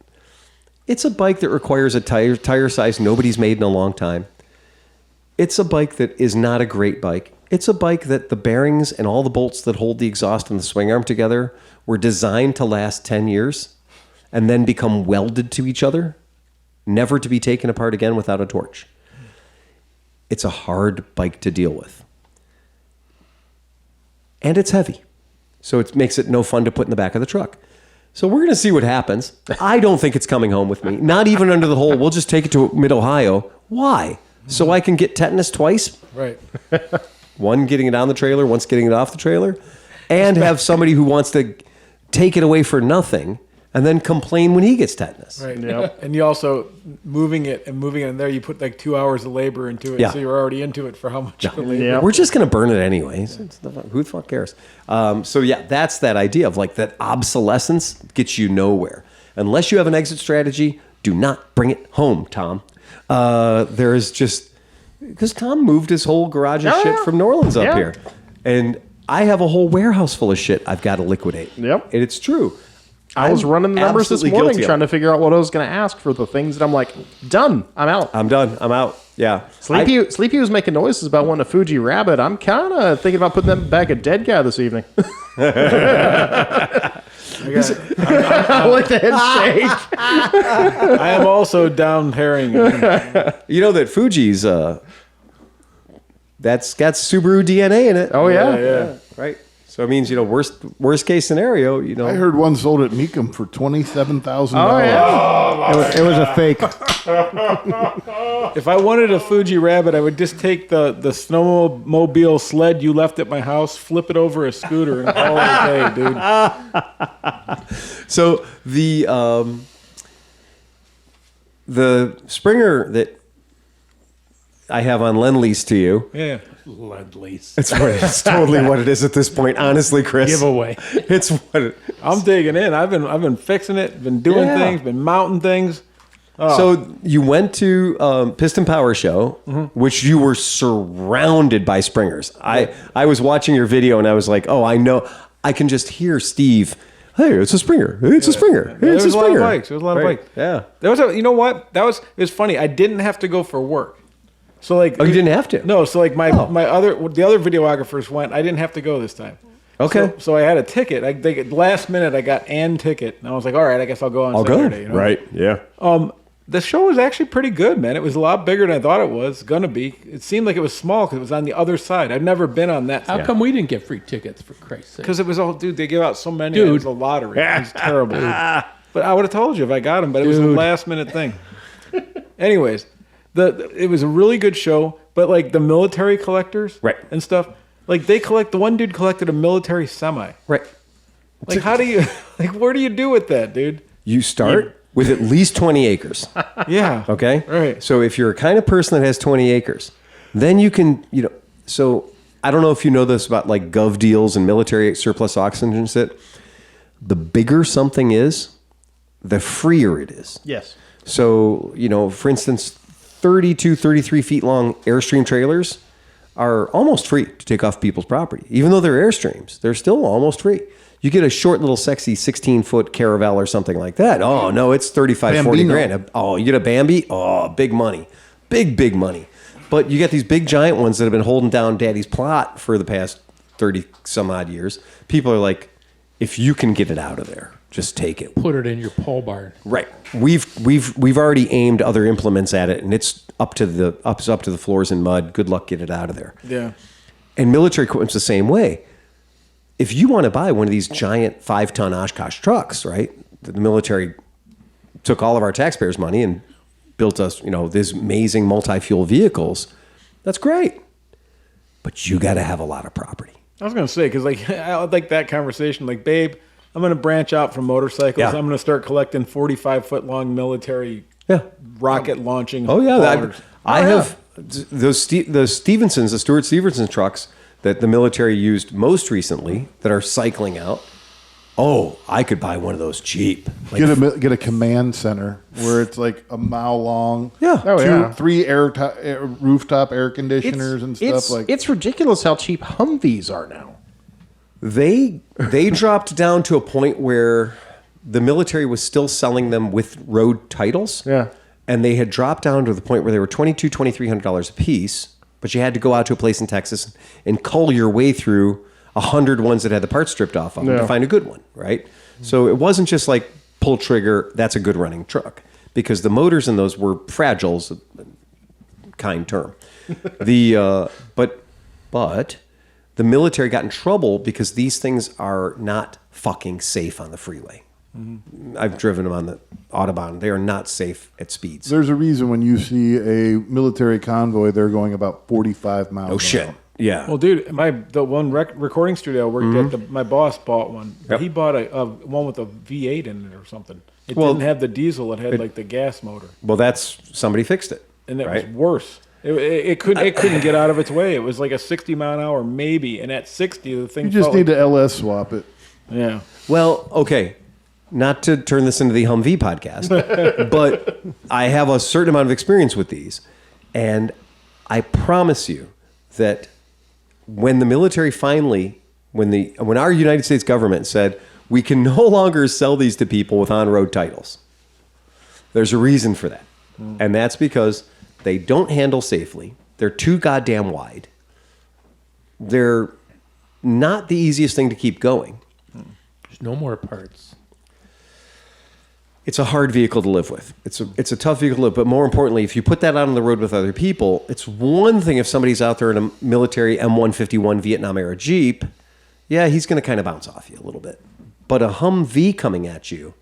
It's a bike that requires a tire size nobody's made in a long time. It's a bike that is not a great bike. It's a bike that the bearings and all the bolts that hold the exhaust and the swing arm together were designed to last 10 years and then become welded to each other, never to be taken apart again without a torch. It's a hard bike to deal with. And it's heavy. So it makes it no fun to put in the back of the truck. So we're going to see what happens. I don't think it's coming home with me. Not even under the whole, we'll just take it to mid-Ohio. Why? So I can get tetanus twice? Right. One getting it on the trailer, once getting it off the trailer. And have somebody who wants to take it away for nothing and then complain when he gets tetanus. Right. Yep. And you also, moving it in there, you put like 2 hours of labor into it. Yeah. So you're already into it for how much of the labor. Yeah. We're just going to burn it anyways. Who the fuck cares? So yeah, that's that idea of like that obsolescence gets you nowhere. Unless you have an exit strategy, do not bring it home, Tom. There is just, because Tom moved his whole garage of shit from New Orleans up here. And I have a whole warehouse full of shit I've got to liquidate. Yep. And it's true. I was running the numbers this absolutely morning guilty of trying to figure out what I was going to ask for the things that I'm like, done. I'm out. I'm done. I'm out. Yeah. Sleepy was making noises about wanting a Fuji Rabbit. I'm kind of thinking about putting them back a dead guy this evening. I like the head shake. I am also down herring. You know that Fuji's, that's got Subaru DNA in it. Oh, yeah. Yeah. Right. So it means, worst case scenario, I heard one sold at Meekum for $27,000. Oh, yeah. It was a fake. If I wanted a Fuji Rabbit, I would just take the snowmobile sled you left at my house, flip it over a scooter, and call it a day, dude. So the Springer that I have on Lend-Lease to you. Yeah. Lend-Lease. It's totally what it is at this point, honestly, Chris. Giveaway. It's what I'm digging in. I've been fixing it, been doing things, been mounting things. Oh. So you went to Piston Power Show, which you were surrounded by Springers. I was watching your video and I was like, oh, I know. I can just hear Steve. Hey, it's a Springer. It's a Springer. Hey, There it's was a a lot of Springer. bikes. There was a lot of bikes. Yeah. There was you know what? It was funny. I didn't have to go for work. So like, Oh, you didn't have to? No. So like the other videographers went. I didn't have to go this time. Okay. So I had a ticket. Last minute I got an ticket, and I was like, all right, I guess I'll go on Saturday. Right. Yeah. The show was actually pretty good, man. It was a lot bigger than I thought it was going to be. It seemed like it was small because it was on the other side. I've never been on that. How come we didn't get free tickets, for Christ's sake? Because it was all, dude, they give out so many. It was a lottery. It was terrible. But I would have told you if I got them, but it was a last-minute thing. Anyways, it was a really good show, but like the military collectors and stuff, like the one dude collected a military semi. Right. Like how do you, like where do you do with that, dude? You start with at least 20 acres. Yeah. Okay? Right. So if you're a kind of person that has 20 acres, then you can, so I don't know if you know this about like gov deals and military surplus auctions and shit. The bigger something is, the freer it is. Yes. So, for instance, 32, 33 feet long Airstream trailers are almost free to take off people's property. Even though they're Airstreams, they're still almost free. You get a short little sexy 16-foot Caravelle or something like that. Oh, no, it's 35, 40 grand. Oh, you get a Bambi? Oh, big money. Big money. But you get these big giant ones that have been holding down daddy's plot for the past 30 some odd years. People are like, if you can get it out of there, just take it. Put it in your pole barn. Right. We've already aimed other implements at it, and it's up to the floors in mud. Good luck, get it out of there. Yeah. And military equipment's the same way. If you want to buy one of these giant 5-ton Oshkosh trucks, right? The military took all of our taxpayers' money and built us, these amazing multi-fuel vehicles. That's great. But you got to have a lot of property. I was going to say, because I would like that conversation. Like, babe, I'm going to branch out from motorcycles. Yeah. I'm going to start collecting 45-foot long military rocket launching. Oh, yeah. I have the Stuart Stevenson trucks that the military used most recently that are cycling out. Oh, I could buy one of those cheap. Like, get a command center where it's like a mile long. Yeah. 3 rooftop air conditioners and stuff like. It's ridiculous how cheap Humvees are now. They dropped down to a point where the military was still selling them with road titles. Yeah. And they had dropped down to the point where they were $2,200, $2,300 a piece. But you had to go out to a place in Texas and cull your way through 100 ones that had the parts stripped off of them to find a good one, right? So it wasn't just like pull trigger, that's a good running truck. Because the motors in those were fragile, is a kind term. But the military got in trouble because these things are not fucking safe on the freeway. Mm-hmm. I've driven them on the Autobahn. They are not safe at speeds. There's a reason when you see a military convoy, they're going about 45 miles. Oh, shit. Yeah. Well, dude, the one recording studio I worked at, my boss bought one. Yep. He bought a one with a V8 in it or something. It didn't have the diesel. It had like the gas motor. Well, somebody fixed it. And it was worse. It couldn't get out of its way. It was like a 60 mile an hour maybe. And at 60, the thing You just need to LS swap it. Yeah. Well, okay. Not to turn this into the Humvee podcast, but I have a certain amount of experience with these. And I promise you that when the military finally, when our United States government said, we can no longer sell these to people with on-road titles, there's a reason for that. And that's because they don't handle safely. They're too goddamn wide. They're not the easiest thing to keep going. There's no more parts. It's a hard vehicle to live with. It's a tough vehicle to live, but more importantly, if you put that out on the road with other people, it's one thing if somebody's out there in a military M151 Vietnam era Jeep, yeah, he's going to kind of bounce off you a little bit. But a Humvee coming at you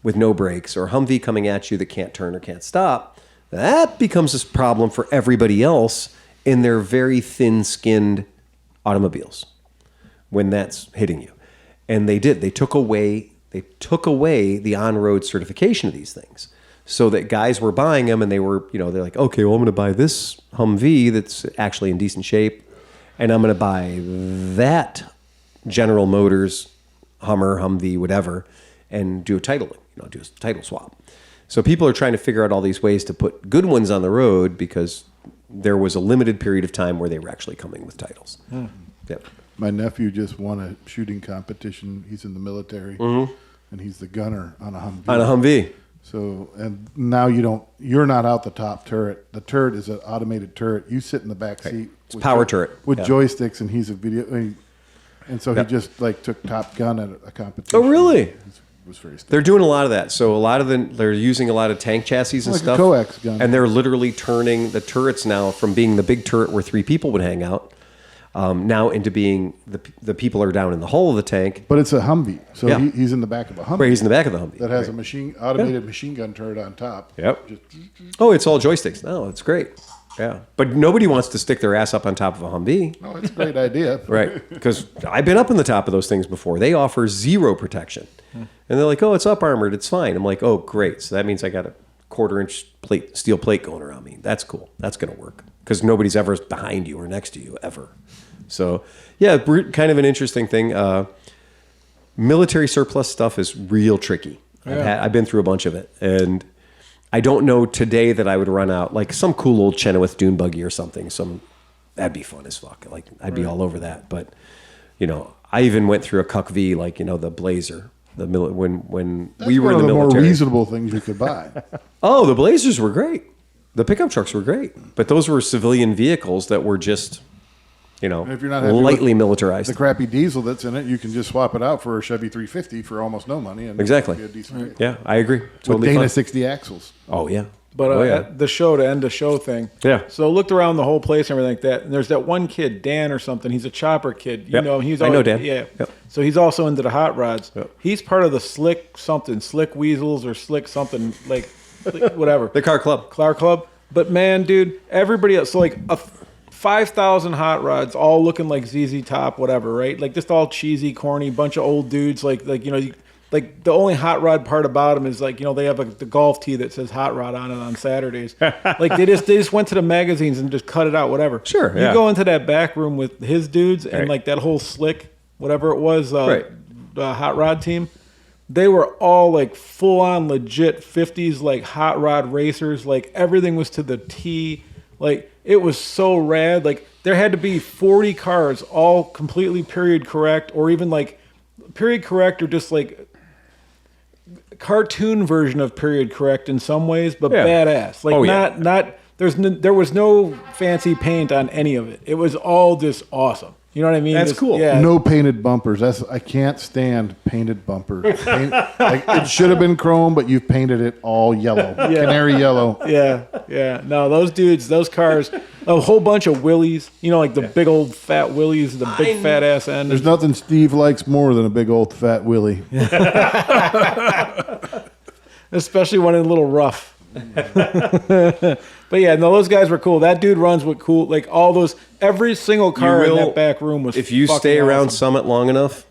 with no brakes, or a Humvee coming at you that can't turn or can't stop, that becomes a problem for everybody else in their very thin-skinned automobiles when that's hitting you. And they did. They took away the on-road certification of these things so that guys were buying them and they were, they're like, okay, well, I'm going to buy this Humvee that's actually in decent shape, and I'm going to buy that General Motors Hummer, Humvee, whatever, and do a title swap. So people are trying to figure out all these ways to put good ones on the road because there was a limited period of time where they were actually coming with titles. Mm. Yep. My nephew just won a shooting competition. He's in the military, and he's the gunner on a Humvee. On a Humvee. So, and now you're not out the top turret. The turret is an automated turret. You sit in the back seat. It's power turret. With joysticks, and he's a video. And so he just took Top Gun at a competition. Oh, really? was very stupid. They're doing a lot of that. So they're using a lot of tank chassis and Like a stuff. coax gun. And they're literally turning the turrets now from being the big turret where 3 people would hang out, now into being the people are down in the hull of the tank. But it's a Humvee, so Yeah. he's in the back of a Humvee. Where he's in the back of the Humvee. that has a automated machine gun turret on top. Yep. Just- Oh, it's all joysticks. No, it's great. Yeah. But nobody wants to stick their ass up on top of a Humvee. No, it's a great idea. Right. Because I've been up in the top of those things before. They offer 0 protection. And they're like, oh, it's up armored. It's fine. I'm like, oh, great. So that means I got a 1/4-inch steel plate going around me. That's cool. That's going to work. Because nobody's ever behind you or next to you, ever. So, yeah, kind of an interesting thing. Military surplus stuff is real tricky. I've been through a bunch of it. And I don't know today that I would run out like some cool old Chenoweth dune buggy or something. That'd be fun as fuck. Like I'd be all over that. But I even went through a Cuck V, like the Blazer. When That's we were one in the of the more military. reasonable things you could buy. Oh, the Blazers were great. The pickup trucks were great, but those were civilian vehicles that were just And if you're not happy lightly with militarized. the crappy diesel that's in it, you can just swap it out for a Chevy 350 for almost no money. And Exactly. it'll be a decent vehicle. Yeah, I agree. With Totally Dana fun. 60 axles. Oh yeah. But Oh, yeah. at the show, to end the show thing. Yeah. So I looked around the whole place and everything like that. And there's that one kid, Dan or something. He's a chopper kid. You Yep. know, he's I know always- Dan. Yeah. Yep. So he's also into the hot rods. Yep. He's part of the slick weasels or slick something like whatever. The car club. Car Club. But man, dude, everybody else. So like 5,000 hot rods, all looking like ZZ Top, whatever, right? Like just all cheesy, corny, bunch of old dudes. Like like the only hot rod part about them is like they have the golf tee that says hot rod on it on Saturdays. Like they just went to the magazines and just cut it out, whatever. Sure, You yeah. go into that back room with his dudes and Right. like that whole slick, whatever it was, Right. hot rod team. They were all like full on legit 50s like hot rod racers. Like everything was to the T. Like it was so rad. Like there had to be 40 cars all completely period correct, or even like period correct, or just like cartoon version of period correct in some ways, but Yeah. badass. Like Oh, yeah. not there was no fancy paint on any of it. It was all just awesome. You know what I mean? That's Just- cool. Yeah. No painted bumpers. I can't stand painted bumpers. Like, it should have been chrome, but you've painted it all yellow. Canary yellow. Yeah. No, those dudes, those cars, a whole bunch of Willies. Like the big old fat Willies, the big fat ass end. There's nothing Steve likes more than a big old fat Willie. Especially when it's a little rough. But yeah, no, those guys were cool. That dude runs with cool, like all those, every single car in that back room was If you fucking stay around awesome. Summit long enough,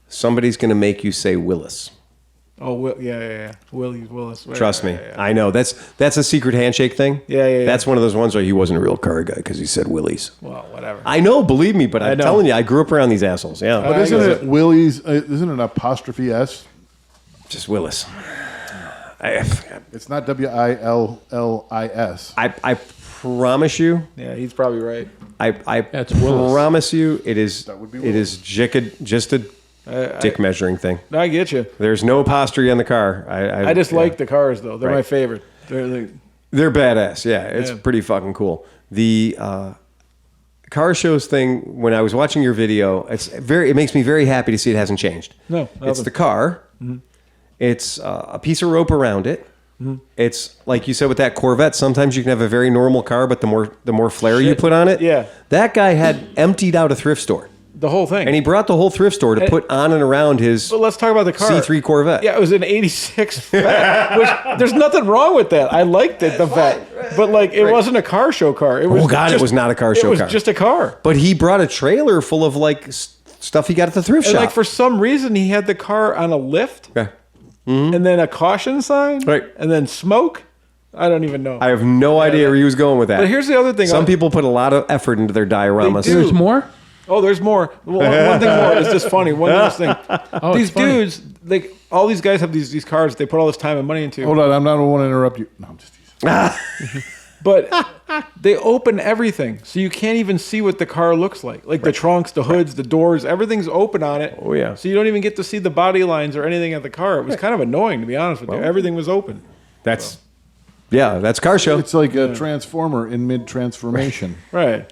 somebody's going to make you say Willis. Oh, yeah. Willis. Trust me. Yeah. I know. That's a secret handshake thing. Yeah. That's one of those ones where he wasn't a real car guy because he said Willies. Well, whatever. I know, believe me, but I'm know. telling you, I grew up around these assholes. Yeah. But isn't it Willie's? Isn't it an apostrophe S? Just Willis. It's not Willis. I promise you, Yeah, he's probably right. I That's Willis. promise you, it is would be it is just a dick measuring thing. I get you. There's no apostrophe on the car. I just like the cars, though. They're my Right. favorite. They're They're badass. Yeah, it's Yeah. pretty fucking cool. The car shows thing. When I was watching your video, it makes me very happy to see it hasn't changed. No, it's nothing. the car. It's a piece of rope around it. It's like you said with that Corvette. Sometimes you can have a very normal car, but the more flair you Shit. put on it, Yeah. That guy had emptied out a thrift store, the whole thing. and he brought the whole thrift store to put on and around his But let's talk about the car. C3 Corvette. Yeah, it was an 86 Vet, which there's nothing wrong with that. I liked it, the Vet. But like it wasn't a car show car. It was God, it was not a car show It was car. just a car. But he brought a trailer full of like stuff he got at the thrift And shop. like for some reason he had the car on a lift Okay. and then a caution sign Right. and then smoke. I don't even know. I have no idea where he was going with that. But here's the other thing. Some people put a lot of effort into their dioramas. They do. There's more? Oh, there's more. One thing more. It's just funny. One last thing. Oh, These it's funny. dudes, like all these guys have these cars they put all this time and money into. Hold on, I'm not want to interrupt you. No, I'm just teasing. But they open everything, so you can't even see what the car looks like. Like the trunks, the hoods, the doors, everything's open on it. Oh, yeah. So you don't even get to see the body lines or anything of the car. It was kind of annoying, to be honest with you. Everything was open. That's car show. It's like a transformer in mid-transformation. Right.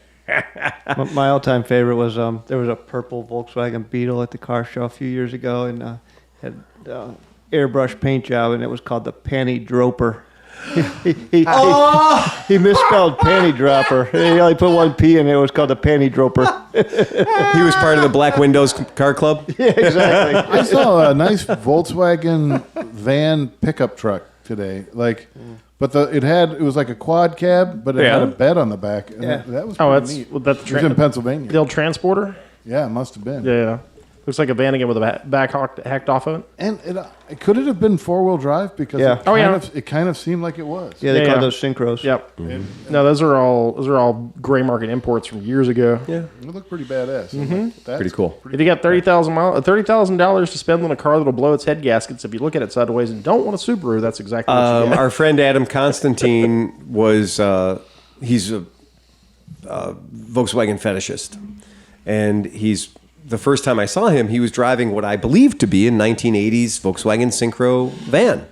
My all-time favorite was there was a purple Volkswagen Beetle at the car show a few years ago, and had airbrush paint job, and it was called the panty droper. He misspelled panty dropper. He only put one P in it. It was called the panty droper. He was part of the Black Windows car club. Yeah, exactly. I saw a nice Volkswagen van pickup truck today. But it was like a quad cab, but it had a bed on the back. And that was pretty neat. Well, that's it was in Pennsylvania. the old transporter. Yeah, it must have been. Yeah. Looks like a van again with a back hacked off of it. And could it have been 4-wheel drive? Because it kind of seemed like it was. Yeah, they call those synchros. Yep. No, those are all gray market imports from years ago. Yeah, It looked pretty badass. That's pretty cool. If you got $30,000 to spend on a car that'll blow its head gaskets, if you look at it sideways and don't want a Subaru, that's exactly what you get. Our friend Adam Constantine he's a Volkswagen fetishist, and the first time I saw him, he was driving what I believed to be a 1980s Volkswagen Synchro van.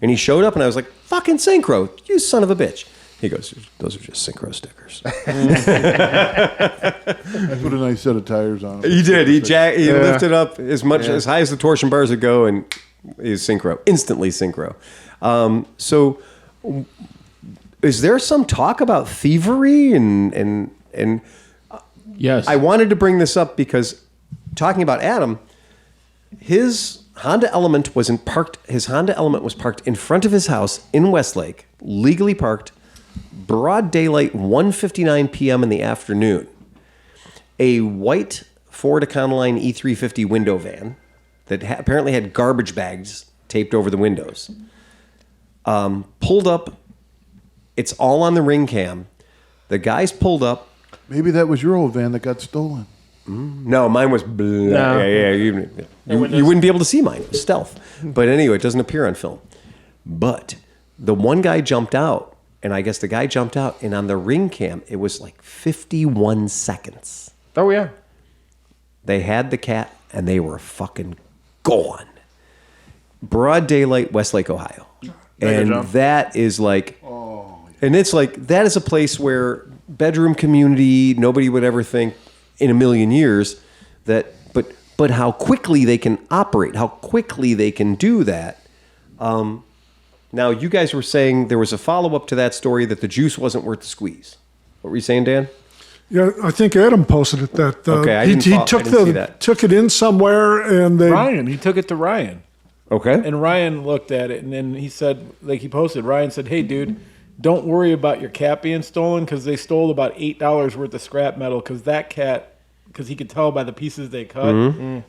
And he showed up, and I was like, fucking Synchro, you son of a bitch. He goes, those are just Synchro stickers. I put a nice set of tires on it. He did. He lifted up as high as the torsion bars would go, and he's Synchro. Instantly Synchro. So is there some talk about thievery? And Yes. I wanted to bring this up because talking about Adam, his Honda Element was parked in front of his house in Westlake, legally parked, broad daylight, 1:59 p.m. in the afternoon. A white Ford Econoline E350 window van that apparently had garbage bags taped over the windows. Pulled up. It's all on the ring cam. The guys pulled up. Maybe that was your old van that got stolen. No, mine was black. Yeah. You wouldn't be able to see mine. It was stealth. But anyway, it doesn't appear on film. But the one guy jumped out, and I guess the guy jumped out, and on the ring cam, it was like 51 seconds. Oh, yeah. They had the cat, and they were fucking gone. Broad daylight, Westlake, Ohio. And that is like... And it's like, that is a place where bedroom community, nobody would ever think in a million years that, but how quickly they can operate, how quickly they can do that. Now, you guys were saying there was a follow-up to that story that the juice wasn't worth the squeeze. What were you saying, Dan? Yeah, I think Adam posted it that Okay, I he didn't see that. took it in somewhere and He took it to Ryan. Okay. And Ryan looked at it, and then he said, he posted, Ryan said, hey, dude, don't worry about your cat being stolen because they stole about $8 worth of scrap metal because that cat, because he could tell by the pieces they cut,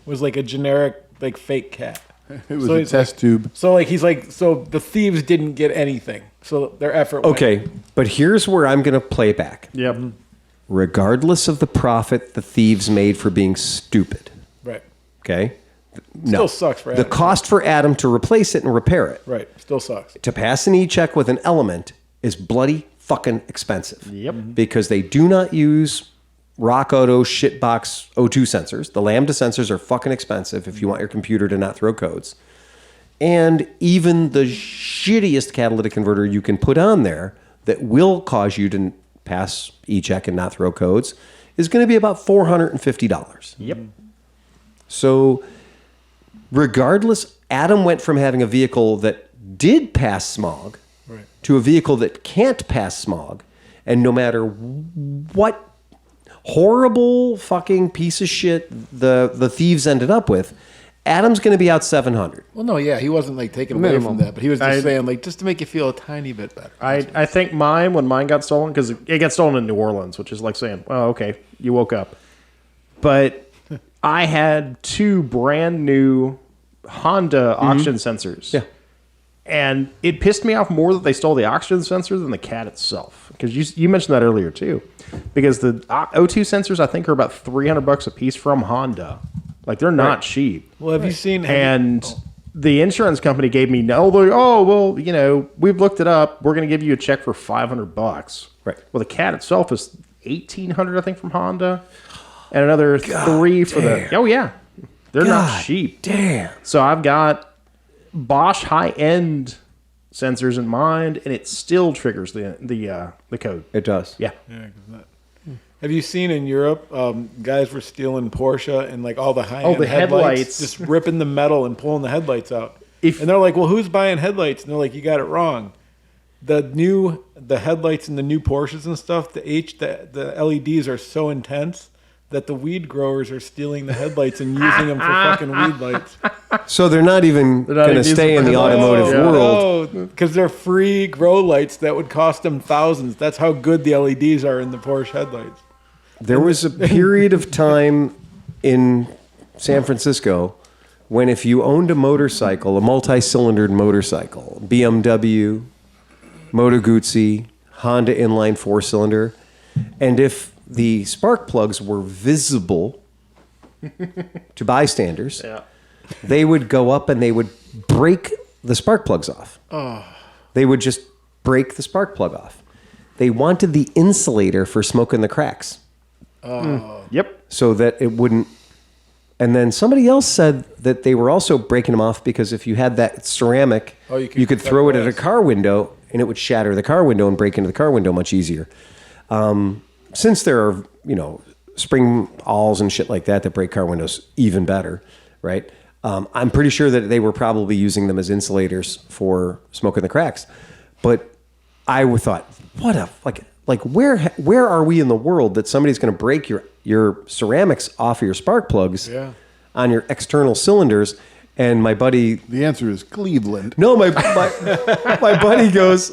was like a generic, fake cat. It was a test tube. So, so the thieves didn't get anything. So their effort Okay, but here's where I'm going to play back. Yep. Regardless of the profit the thieves made for being stupid. Right. Okay? Still sucks for Adam. The cost for Adam to replace it and repair it. Right. Still sucks. To pass an e-check with an Element is bloody fucking expensive. Yep. Because they do not use Rock Auto shitbox O2 sensors. The Lambda sensors are fucking expensive if you want your computer to not throw codes. And even the shittiest catalytic converter you can put on there that will cause you to pass e-check and not throw codes is going to be about $450. Yep. So regardless, Adam went from having a vehicle that did pass smog to a vehicle that can't pass smog. And no matter what horrible fucking piece of shit the thieves ended up with, Adam's going to be out $700. Well, no, yeah, he wasn't taking away from that, but he was just saying, just to make you feel a tiny bit better. I think when mine got stolen, because it got stolen in New Orleans, which is like saying, well, okay, you woke up. But I had 2 brand new Honda oxygen sensors. Yeah. And it pissed me off more that they stole the oxygen sensor than the cat itself. Because you mentioned that earlier, too. Because the O2 sensors, I think, are about $300 a piece from Honda. Like, they're not cheap. Well, have you seen... The insurance company gave me we've looked it up. We're going to give you a check for $500. Right. Well, the cat itself is $1,800, I think, from Honda. And another $3 for the... Oh, yeah. They're not cheap. Damn. So I've got Bosch high-end sensors in mind, and it still triggers the code. It does. Yeah. Have you seen in Europe, guys were stealing Porsche and all the high-end the headlights. just ripping the metal and pulling the headlights out. And they're like, well, who's buying headlights? And they're like, you got it wrong. The headlights in the new Porsches and stuff, the LEDs are so intense that the weed growers are stealing the headlights and using them for fucking weed lights. So they're not even going to stay in the automotive world. No, because they're free grow lights that would cost them thousands. That's how good the LEDs are in the Porsche headlights. There was a period of time in San Francisco when if you owned a motorcycle, a multi-cylindered motorcycle, BMW, Moto Guzzi, Honda inline 4-cylinder, and if the spark plugs were visible to bystanders, they would go up and they would break the spark plugs off. They would just break the spark plug off. They wanted the insulator for smoking the cracks. Yep. So that it wouldn't. And then somebody else said that they were also breaking them off because if you had that ceramic, you could throw it at a car window and it would shatter the car window and break into the car window much easier. Since there are, spring awls and shit like that break car windows even better, right? I'm pretty sure that they were probably using them as insulators for smoking the cracks. But I thought, what a where are we in the world that somebody's going to break your ceramics off of your spark plugs on your external cylinders? And my buddy, The answer is Cleveland. no, my buddy goes,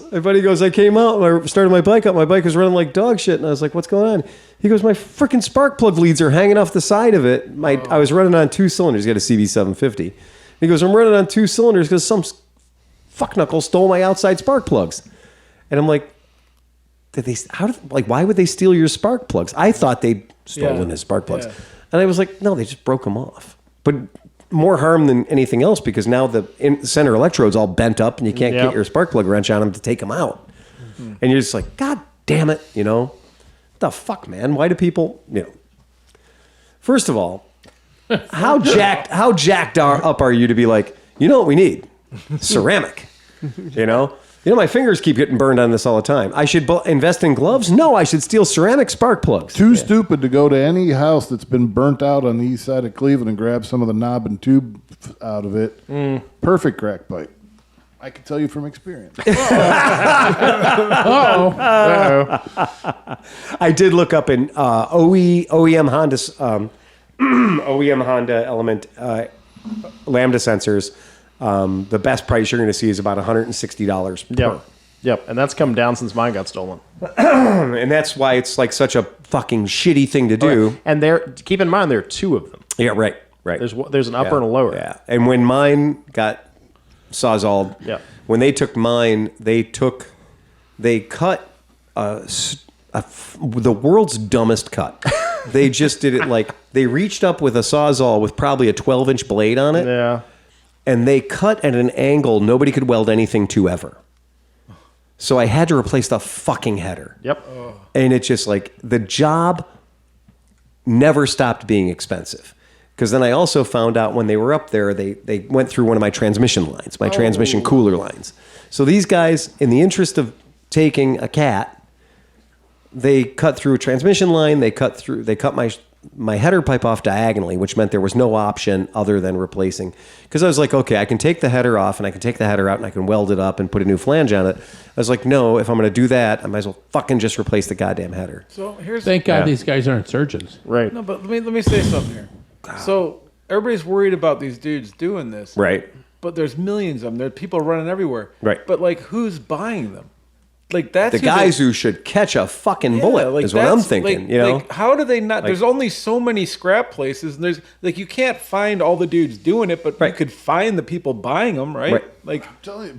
I came out and I started my bike up. My bike was running like dog shit. And I was like, what's going on? He goes, my freaking spark plug leads are hanging off the side of it. I was running on 2 cylinders. He got a CB750. He goes, I'm running on 2 cylinders because some fuckknuckle stole my outside spark plugs. And I'm like, why would they steal your spark plugs? I thought they'd stolen his spark plugs. Yeah. And I was like, no, they just broke them off. But more harm than anything else because now the center electrode's all bent up and you can't get your spark plug wrench on them to take them out. Mm-hmm. And you're just like, God damn it, the fuck, man? Why do people, First of all, how jacked up are you to be like, you know what we need? Ceramic. My fingers keep getting burned on this all the time. I should invest in gloves? No, I should steal ceramic spark plugs. Too stupid to go to any house that's been burnt out on the east side of Cleveland and grab some of the knob and tube out of it. Perfect crack pipe. I can tell you from experience. I did look up in OEM Honda's OEM Honda Element Lambda sensors. The best price you're going to see is about $160 per. Yep, and that's come down since mine got stolen. And that's why it's like such a fucking shitty thing to do. Right. And keep in mind there are 2 of them. Yeah, right. There's an upper and a lower. Yeah, and when mine got sawzalled, when they took mine, they cut the world's dumbest cut. They just did it they reached up with a sawzall with probably a 12-inch blade on it. Yeah. And they cut at an angle nobody could weld anything to ever. So I had to replace the fucking header. Yep. And it's just the job never stopped being expensive. Because then I also found out when they were up there, they went through one of my transmission lines, my transmission cooler lines. So these guys, in the interest of taking a cat, they cut through a transmission line, they cut my header pipe off diagonally, which meant there was no option other than replacing. Because I was like, okay, I can take the header off and I can take the header out and I can weld it up and put a new flange on it. I was like, no, if I'm going to do that, I might as well fucking just replace the goddamn header. So Thank God these guys aren't surgeons. Right. No, but let me say something here. So everybody's worried about these dudes doing this. Right. But there's millions of them. There are people running everywhere. Right. But who's buying them? That's the guys who should catch a fucking bullet is what I'm thinking. How do they not? There's only so many scrap places, and there's you can't find all the dudes doing it, but you could find the people buying them, right? I'm telling you,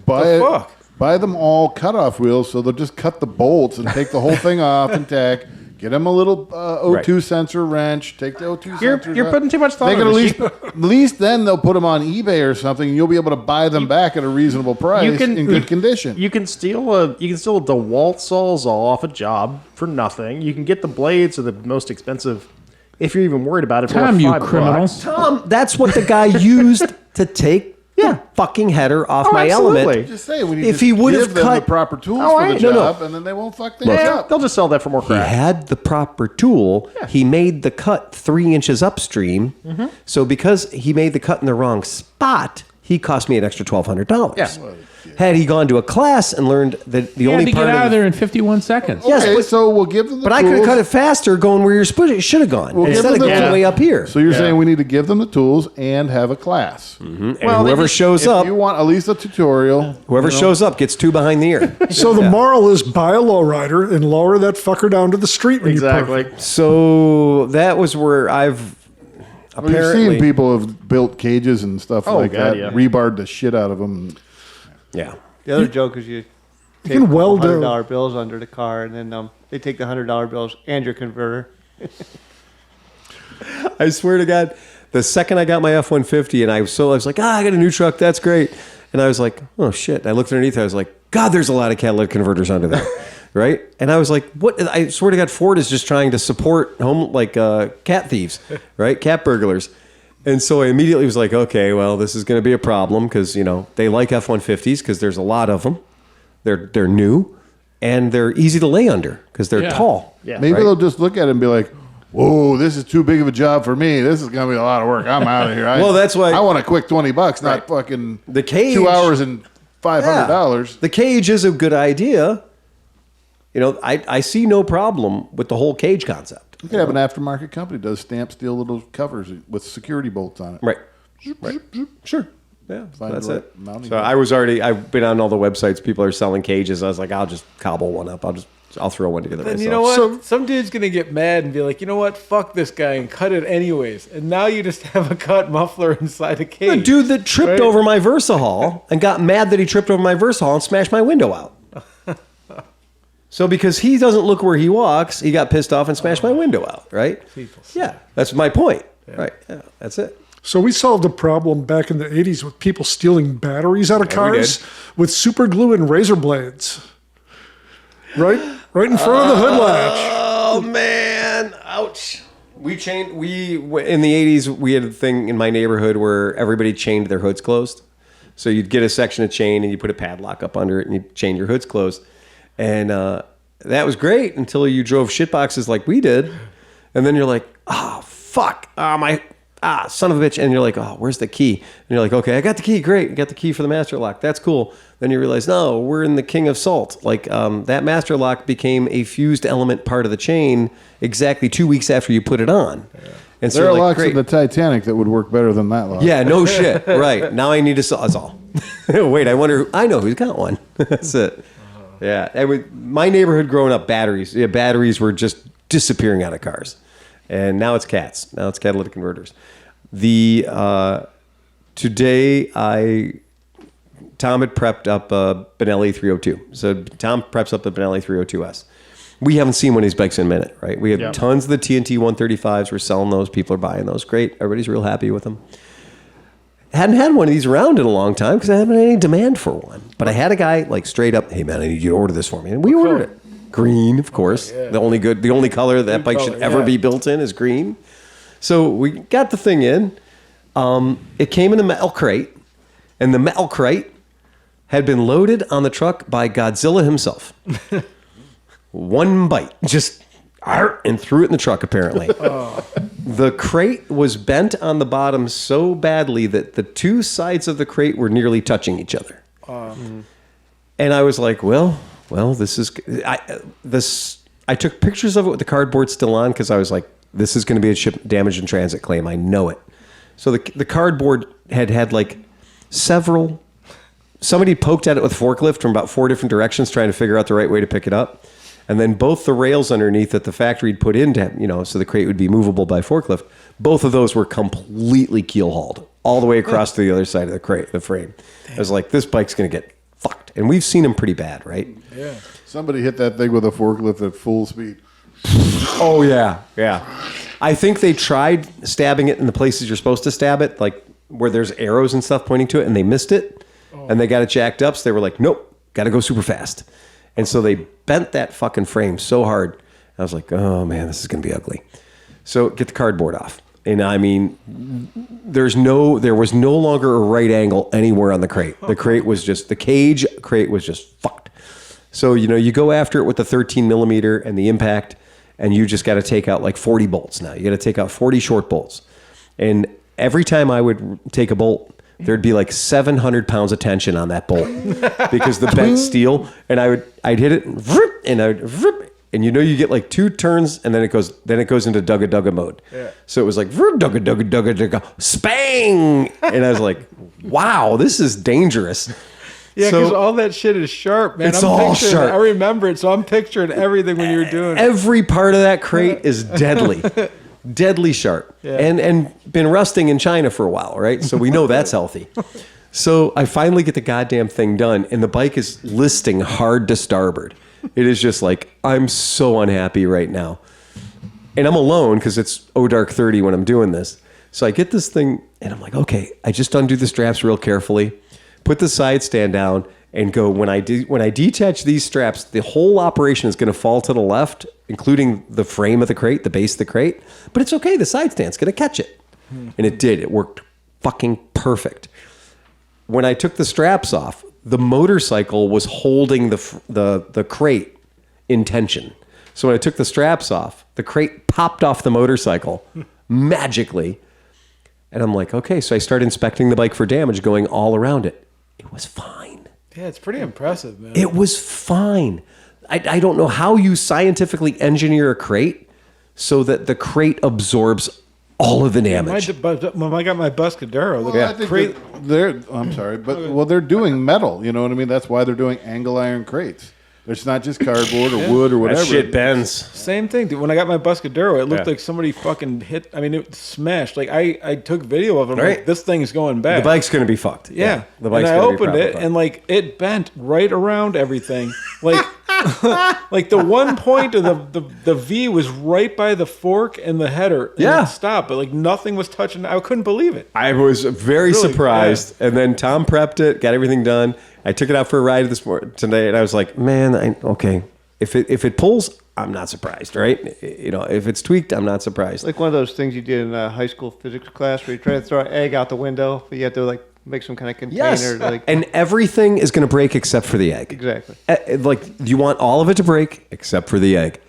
buy them all cutoff wheels, so they'll just cut the bolts and take the whole thing off and tack. Get them a little O2 sensor wrench. Take the O2 sensor. You're putting too much thought into it. At least then they'll put them on eBay or something, and you'll be able to buy them back at a reasonable price in good condition. You can steal a DeWalt Sawzall off a job for nothing. You can get the blades are the most expensive. If you're even worried about it, Tom, for you $5. criminal. Tom, that's what the guy used to take the fucking header off my absolutely. element. Just say we need if to he would give have them cut the proper tools for the job, and then they won't fuck things up. They'll just sell that for more He crap. had the proper tool. Yeah. He made the cut 3 inches upstream. Mm-hmm. So because he made the cut in the wrong spot, he cost me an extra $1,200. Yeah. Had he gone to a class and learned that the You only had to part get out of of there in 51 seconds. Yes, Okay, but- so we'll give them the but I tools. could have cut it faster going where you should have gone We'll give instead of them the- going way up here. So you're saying we need to give them the tools and have a class. And Well, they whoever just- shows If up, you want at least a tutorial, whoever shows up gets 2 behind the ear. So the moral is buy a lowrider and lower that fucker down to the street when you park. So that was where I've well, you're apparently seeing people have built cages and stuff like God, that, yeah. rebarred the shit out of them. Yeah. The other joke is you take can weld a- $100 bills under the car, and then they take the $100 bills and your converter. I swear to God, the second I got my F-150 and I was like, I got a new truck. That's great. And I was like, oh shit. And I looked underneath. I was like, God, there's a lot of catalytic converters under there. Right. And I was like, what? I swear to God, Ford is just trying to support cat thieves, right? Cat burglars. And so I immediately was like, okay, well, this is going to be a problem because, they like F-150s because there's a lot of them. They're new and they're easy to lay under because they're tall. Yeah. Maybe Right. they'll just look at it and be like, whoa, this is too big of a job for me. This is going to be a lot of work. I'm out of here. Well, that's why- I want a quick $20, not fucking The cage- 2 hours and $500. Yeah. The cage is a good idea. I see no problem with the whole cage concept. You could have an aftermarket company that does stamp steel little covers with security bolts on it. Right. Sure. Yeah. Find That's the right it. mounting So I've been on all the websites. People are selling cages. I was like, I'll just cobble one up. I'll throw one together And myself. you know what? Some dude's going to get mad and be like, you know what? Fuck this guy and cut it anyways. And now you just have a cut muffler inside a cage. The dude that tripped Right? over my Versahall and got mad that he tripped over my Versahall and smashed my window out. So because he doesn't look where he walks, he got pissed off and smashed my window out, right? Yeah, that's my point. Right. Yeah, that's it. So we solved a problem back in the 80s with people stealing batteries out of cars with super glue and razor blades. Right in front of the hood latch. Oh man, ouch. We in the 80s we had a thing in my neighborhood where everybody chained their hoods closed. So you'd get a section of chain and you put a padlock up under it and you'd chain your hoods closed. And that was great until you drove shit boxes like we did. And then you're like, oh fuck. Son of a bitch. And you're like, oh, where's the key? And you're like, okay, I got the key. Great. I got the key for the master lock. That's cool. Then you realize, no, we're in the King of Salt. Like that master lock became a fused element part of the chain exactly 2 weeks after you put it on. Yeah. And so There are you're like, locks great. in the Titanic that would work better than that lock. Yeah, no shit. Right. Now I need a sawzall. Wait, I know who's got one. That's it. Yeah. My neighborhood growing up, batteries were just disappearing out of cars. And now it's cats. Now it's catalytic converters. Today Tom had prepped up a Benelli 302. So Tom preps up the Benelli 302S. We haven't seen one of these bikes in a minute, right? We have tons of the TNT 135s. We're selling those. People are buying those. Great. Everybody's real happy with them. Hadn't had one of these around in a long time because I haven't had any demand for one. But I had a guy like straight up, hey man, I need you to order this for me. And we ordered it. Green, of course. Yeah. The only color that bike should ever be built in is green. So we got the thing in. It came in a metal crate. And the metal crate had been loaded on the truck by Godzilla himself. One bite, just and threw it in the truck, apparently. The crate was bent on the bottom so badly that the two sides of the crate were nearly touching each other. And I was like, well, this is... I took pictures of it with the cardboard still on because I was like, this is going to be a ship damage in transit claim. I know it. So the cardboard had like several... Somebody poked at it with a forklift from about 4 different directions trying to figure out the right way to pick it up. And then both the rails underneath that the factory had put into, so the crate would be movable by forklift, both of those were completely keel hauled all the way across to the other side of the crate, the frame. I was like, this bike's going to get fucked. And we've seen them pretty bad, right? Yeah. Somebody hit that thing with a forklift at full speed. Oh, yeah. Yeah. I think they tried stabbing it in the places you're supposed to stab it, like where there's arrows and stuff pointing to it, and they missed it. And they got it jacked up, so they were like, nope, got to go super fast. And so they bent that fucking frame so hard. I was like, oh, man, this is going to be ugly. So get the cardboard off. And I mean, there was no longer a right angle anywhere on the crate. The crate was just, the cage crate was just fucked. So, you go after it with the 13 millimeter and the impact, and you just got to take out like 40 bolts now. You got to take out 40 short bolts. And every time I would take a bolt, there'd be like 700 pounds of tension on that bolt because the bent steel, and I'd hit it, and and you get like 2 turns, and then it goes into dugga mode. Yeah. So it was like dugga, spang, and I was like, wow, this is dangerous. Yeah, because all that shit is sharp, man. It's all sharp. I remember it, so I'm picturing everything when you were doing it. Every part of that crate is deadly. Deadly sharp. Yeah. And been rusting in China for a while, right? So we know that's healthy. So I finally get the goddamn thing done, and the bike is listing hard to starboard. It is just like, I'm so unhappy right now. And I'm alone because it's dark 30 when I'm doing this. So I get this thing, and I'm like, okay, I just undo the straps real carefully, put the side stand down, and go, when I detach these straps, the whole operation is going to fall to the left, including the frame of the crate, the base of the crate. But it's okay. The side stand's going to catch it. And it did. It worked fucking perfect. When I took the straps off, the motorcycle was holding the crate in tension. So when I took the straps off, the crate popped off the motorcycle magically. And I'm like, okay. So I started inspecting the bike for damage going all around it. It was fine. Yeah, it's pretty impressive, man. It was fine. I don't know how you scientifically engineer a crate so that the crate absorbs all of the damage. When I got my Buscadero, I think I'm sorry, but they're doing metal. You know what I mean? That's why they're doing angle iron crates. It's not just cardboard or wood or whatever. That shit bends. Same thing, dude. When I got my Buscadero, it looked like somebody fucking hit. I mean, it smashed. Like I took video of it. Right. Like, this thing's going bad. The bike's going to be fucked. Yeah. The bike's and I gonna opened be it, fucked. and like it bent right around everything. Like, like the one point of the V was right by the fork and the header. And it stopped, but like nothing was touching. I couldn't believe it. I was very surprised. And then Tom prepped it, got everything done. I took it out for a ride today, and I was like, man, okay. If it pulls, I'm not surprised, right? If it's tweaked, I'm not surprised. Like one of those things you did in a high school physics class where you try to throw an egg out the window, but you have to like make some kind of container. Yes, and everything is going to break except for the egg. Exactly. Like you want all of it to break except for the egg.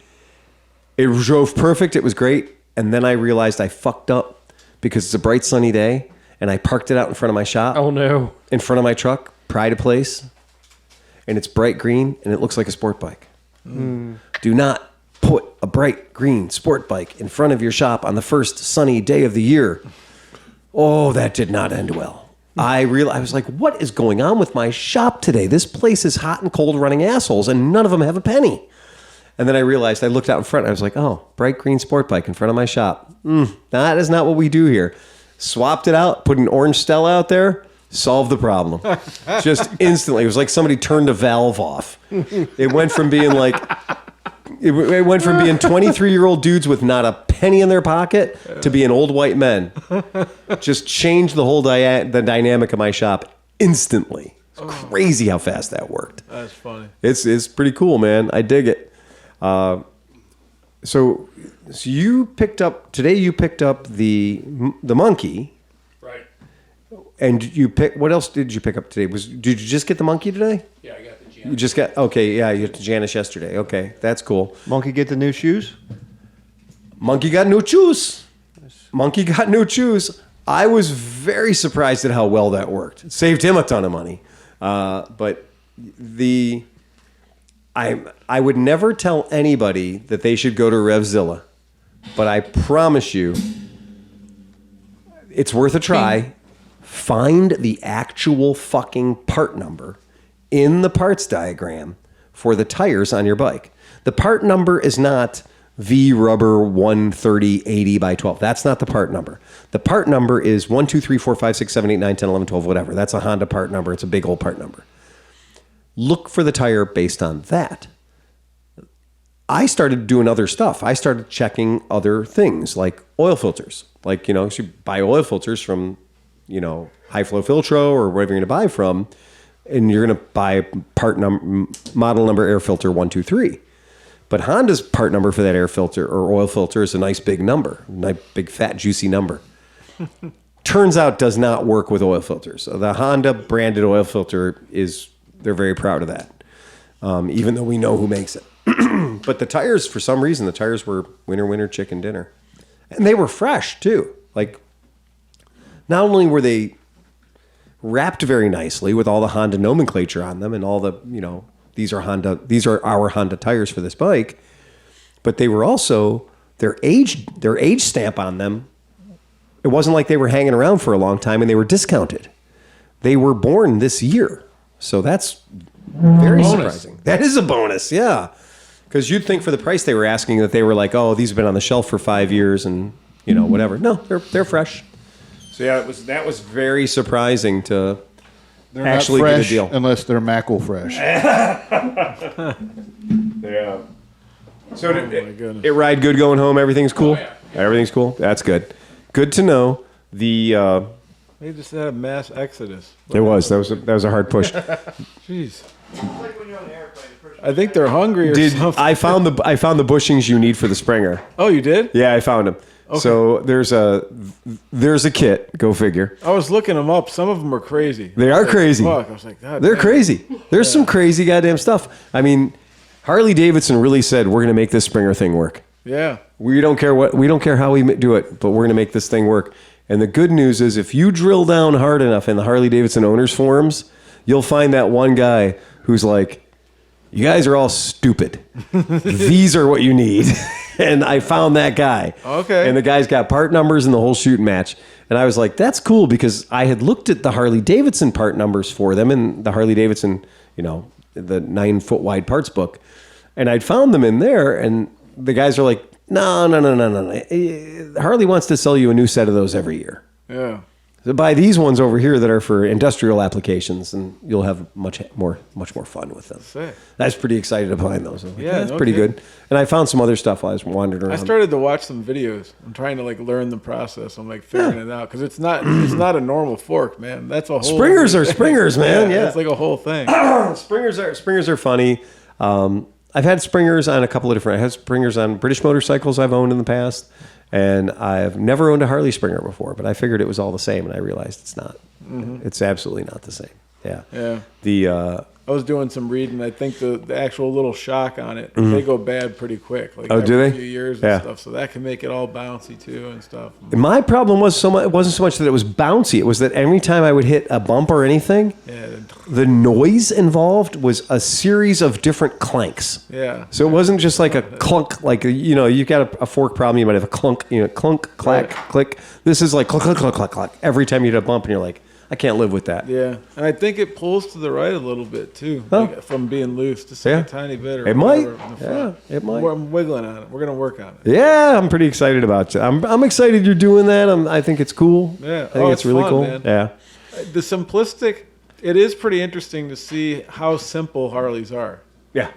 It drove perfect. It was great. And then I realized I fucked up because it's a bright sunny day, and I parked it out in front of my shop. Oh no! In front of my truck, pride of place, and it's bright green, and it looks like a sport bike. Do not put a bright green sport bike in front of your shop on the first sunny day of the year. Oh, that did not end well. I was like, what is going on with my shop today? This place is hot and cold running assholes, and none of them have a penny. And then I realized, I looked out in front, and I was like, oh, bright green sport bike in front of my shop. That is not what we do here. Swapped it out, put an orange Stella out there, solved the problem. Just instantly. It was like somebody turned a valve off. It went from being like, it went from being 23-year-old dudes with not a penny in their pocket to being old white men. Just changed the whole the dynamic of my shop instantly. It's crazy how fast that worked. That's funny. It's pretty cool, man. I dig it. So you picked up the monkey. And what else did you pick up today? Did you just get the monkey today? Yeah, I got the Janice. You just got, okay, yeah, you got the Janice yesterday. Okay, that's cool. Monkey get the new shoes? Monkey got new shoes. Monkey got new shoes. I was very surprised at how well that worked. It saved him a ton of money. But I would never tell anybody that they should go to Revzilla. But I promise you, it's worth a try. Find the actual fucking part number in the parts diagram for the tires on your bike. The part number is not V rubber 130 80 by 12. That's not the part number. The part number is 1, 2, 3, 4, 5, 6, 7, 8, 9, 10, 11, 12, whatever. That's a Honda part number. It's a big old part number. Look for the tire based on that. I started doing other stuff. I started checking other things like oil filters. Like, you should buy oil filters from, High Flow Filtro or wherever you're going to buy from, and you're going to buy model number air filter 123. But Honda's part number for that air filter or oil filter is a nice big number, nice big fat juicy number. Turns out does not work with oil filters. So the Honda branded oil filter they're very proud of that, even though we know who makes it. But the tires, for some reason, were winter chicken dinner, and they were fresh too. Like, not only were they wrapped very nicely with all the Honda nomenclature on them and all the, these are our Honda tires for this bike. But they were also their age stamp on them. It wasn't like they were hanging around for a long time and they were discounted. They were born this year. So that's very surprising. That is a bonus, yeah. Because you'd think for the price they were asking that they were like, oh, these have been on the shelf for 5 years and, whatever. No, they're fresh. So yeah, that was very surprising to They're actually not get a fresh deal. unless they're Mackle fresh. Yeah. So it ride good going home? Everything's cool? Oh, yeah. Everything's cool? That's good. Good to know. They just had a mass exodus. It was. That was a hard push. Jeez. I think they're hungry or something. I found the bushings you need for the Springer. Oh, you did? Yeah, I found them. Okay. So there's a kit. Go figure. I was looking them up. Some of them are crazy. They are crazy. Fuck. I was like, God, they're crazy. There's some crazy goddamn stuff. I mean, Harley Davidson really said we're going to make this Springer thing work. Yeah. We don't care how we do it, but we're going to make this thing work. And the good news is, if you drill down hard enough in the Harley Davidson owners forums, you'll find that one guy who's like, "You guys are all stupid. These are what you need." And I found that guy. Okay. And the guy's got part numbers and the whole shooting match. And I was like, that's cool, because I had looked at the Harley Davidson part numbers for them in the Harley Davidson, the 9-foot wide parts book. And I'd found them in there, and the guys are like, no. Harley wants to sell you a new set of those every year. Yeah. So buy these ones over here that are for industrial applications, and you'll have much more fun with them. Sick. I was pretty excited to find those. Like, yeah, that's pretty good. And I found some other stuff while I was wandering around. I started to watch some videos. I'm trying to learn the process. I'm figuring it out, because it's not a normal fork, man. That's a whole Springers are springers, man. Yeah, it's like a whole thing. Springers are funny. I've had Springers on a couple of different. I had Springers on British motorcycles I've owned in the past, and I've never owned a Harley Springer before. But I figured it was all the same, and I realized it's not. Mm-hmm. It's absolutely not the same. Yeah. Yeah. I was doing some reading. I think the actual little shock on it, they go bad pretty quick. Oh, do they? A few years and stuff. So that can make it all bouncy too and stuff. My problem was it wasn't so much that it was bouncy. It was that every time I would hit a bump or anything, the noise involved was a series of different clanks. Yeah. So it wasn't just like a clunk, you've got a fork problem, you might have a clunk, clunk, clack, click. This is like clunk, clunk, clunk, clunk, clunk. Every time you hit a bump and you're like, I can't live with that. Yeah, and I think it pulls to the right a little bit too, from being loose, just a tiny bit. Or it might. Yeah, it might. I'm wiggling on it. We're gonna work on it. Yeah, I'm pretty excited about it. I'm excited you're doing that. I think it's cool. Yeah, I think it's really fun, cool. Man. Yeah. The simplistic. It is pretty interesting to see how simple Harleys are. Yeah.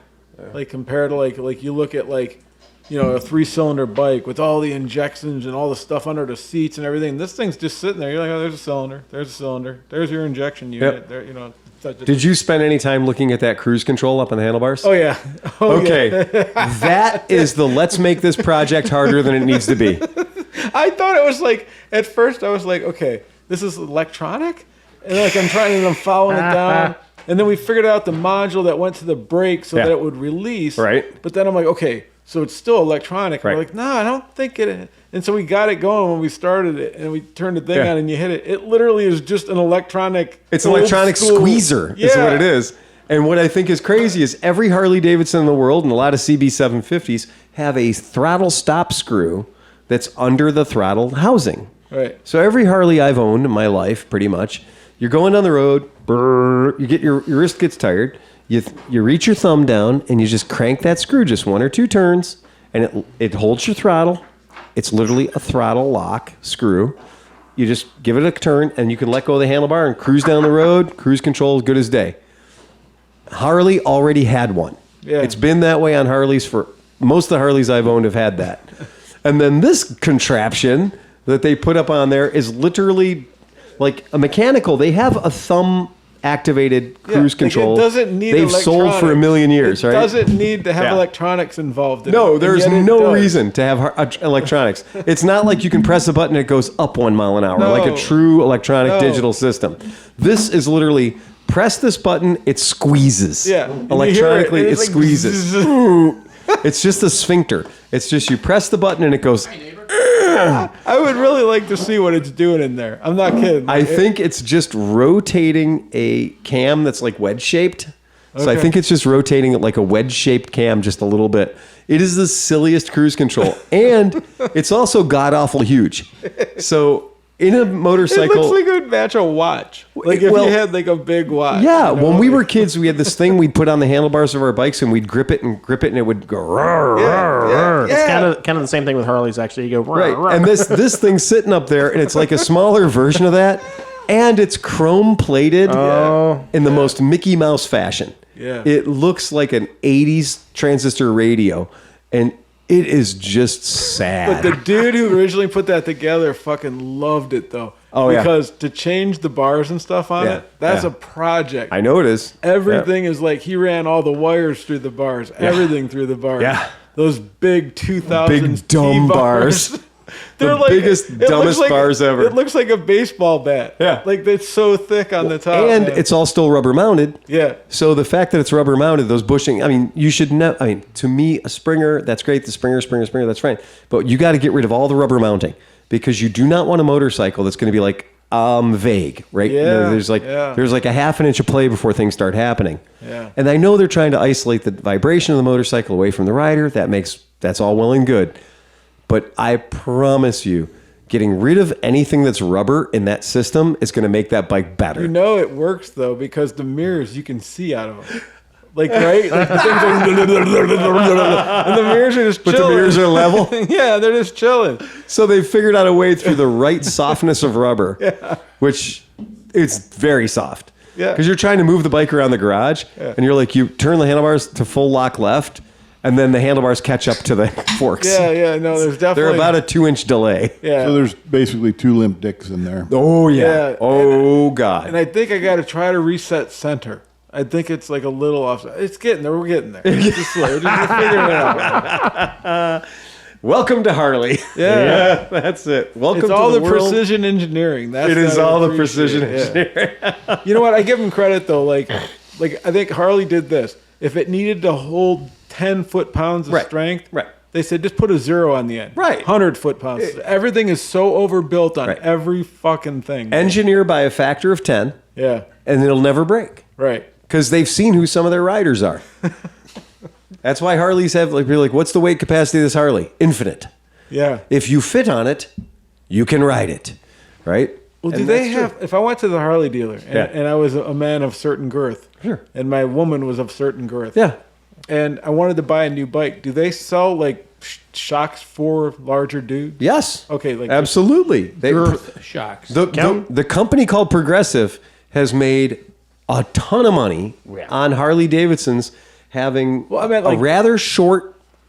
Compared to like you look at a 3-cylinder bike with all the injections and all the stuff under the seats and everything. This thing's just sitting there. You're like, oh, there's a cylinder. There's your injection unit. Yep. Did you spend any time looking at that cruise control up on the handlebars? Oh, yeah. Okay. That is let's make this project harder than it needs to be. I thought it was at first I was like, okay, this is electronic? And I'm following it down. And then we figured out the module that went to the brake so that it would release. Right. But then I'm like, okay, so it's still electronic. Right. We're like, no, I don't think it is. And so we got it going when we started it, and we turned the thing on and you hit it. It literally is just an electronic. It's an electronic squeezer is what it is. And what I think is crazy is every Harley Davidson in the world and a lot of CB750s have a throttle stop screw that's under the throttle housing. Right. So every Harley I've owned in my life, pretty much, you're going down the road, you get your wrist gets tired, you reach your thumb down and you just crank that screw just 1 or 2 turns, and it holds your throttle. It's literally a throttle lock screw. You just give it a turn and you can let go of the handlebar and cruise down the road. Cruise control is good as day. Harley already had one. Yeah. It's been that way on Harleys for most of the Harleys I've owned have had that. And then this contraption that they put up on there is literally like a mechanical. They have a thumb activated cruise control. It doesn't need They've sold for 1 million years, right? It doesn't need to have electronics involved in it. No, there's no reason to have electronics. It's not like you can press a button and it goes up 1 mile an hour, like a true electronic digital system. This is literally press this button, it squeezes. Yeah. Electronically, it squeezes. It's just a sphincter. It's just you press the button and it goes. I would really like to see what it's doing in there. I'm not kidding. I think it's just rotating a cam that's like wedge shaped. So I think it's just rotating it like a wedge shaped cam just a little bit. It is the silliest cruise control. And it's also god awful huge. So in a motorcycle, it looks like it would match a watch. Like if you had like a big watch. Yeah, you know? When we were kids, we had this thing we'd put on the handlebars of our bikes, and we'd grip it, and it would go. It's kind of the same thing with Harleys. Actually, you go right. And this thing's sitting up there, and it's like a smaller version of that, and it's chrome plated in the most Mickey Mouse fashion. Yeah, it looks like an '80s transistor radio, and it is just sad. But the dude who originally put that together fucking loved it, though. Oh, yeah. Because to change the bars and stuff on it, that's a project. I know it is. Everything is like he ran all the wires through the bars, everything through the bars. Yeah. Those big 2000s big dumb bars. They're the biggest, dumbest bars ever. It looks like a baseball bat. Yeah. Like it's so thick on the top. And man. it's all still rubber mounted. Yeah. So the fact that it's rubber mounted, those bushing, I mean, you should know. I mean, to me, a Springer, that's great. The Springer, that's fine. But you got to get rid of all the rubber mounting because you do not want a motorcycle that's going to be like vague, right? Yeah. There's like a half an inch of play before things start happening. Yeah. And I know they're trying to isolate the vibration of the motorcycle away from the rider. That's all well and good. But I promise you, getting rid of anything that's rubber in that system is going to make that bike better. You know it works, though, because the mirrors, you can see out of them. Like, right? Like the things are, and the mirrors are just chilling. But the mirrors are level? Yeah, they're just chilling. So they've figured out a way through the right softness of rubber, which it's very soft. Yeah. Because you're trying to move the bike around the garage, and you're like, you turn the handlebars to full lock left, and then the handlebars catch up to the forks. Yeah, no, there's definitely... They're about a 2-inch delay. Yeah. So there's basically 2 limp dicks in there. Oh, yeah. Oh, God. And I think I got to try to reset center. I think it's like a little off. It's getting there. We're getting there. It's just slow. We're just figuring it out. Welcome to Harley. Yeah, that's it. Welcome it's to all the world. Precision engineering. It is all the precision engineering. You know what? I give them credit though. Like I think Harley did this. If it needed to hold 10 foot-pounds of strength, they said just put a 0 on the end. Right. 100 foot-pounds. Everything is so overbuilt on every fucking thing. Engineer by a factor of 10. Yeah. And it'll never break. Right. Because they've seen who some of their riders are. That's why Harleys have, like, you're like, what's the weight capacity of this Harley? Infinite. Yeah. If you fit on it, you can ride it. Right? Well, do they have, if I went to the Harley dealer and I was a man of certain girth, and my woman was of certain girth, and I wanted to buy a new bike, do they sell like shocks for larger dudes? Yes. Okay. Like absolutely. Girth shocks. The company called Progressive has made a ton of money on Harley Davidson's having a rather short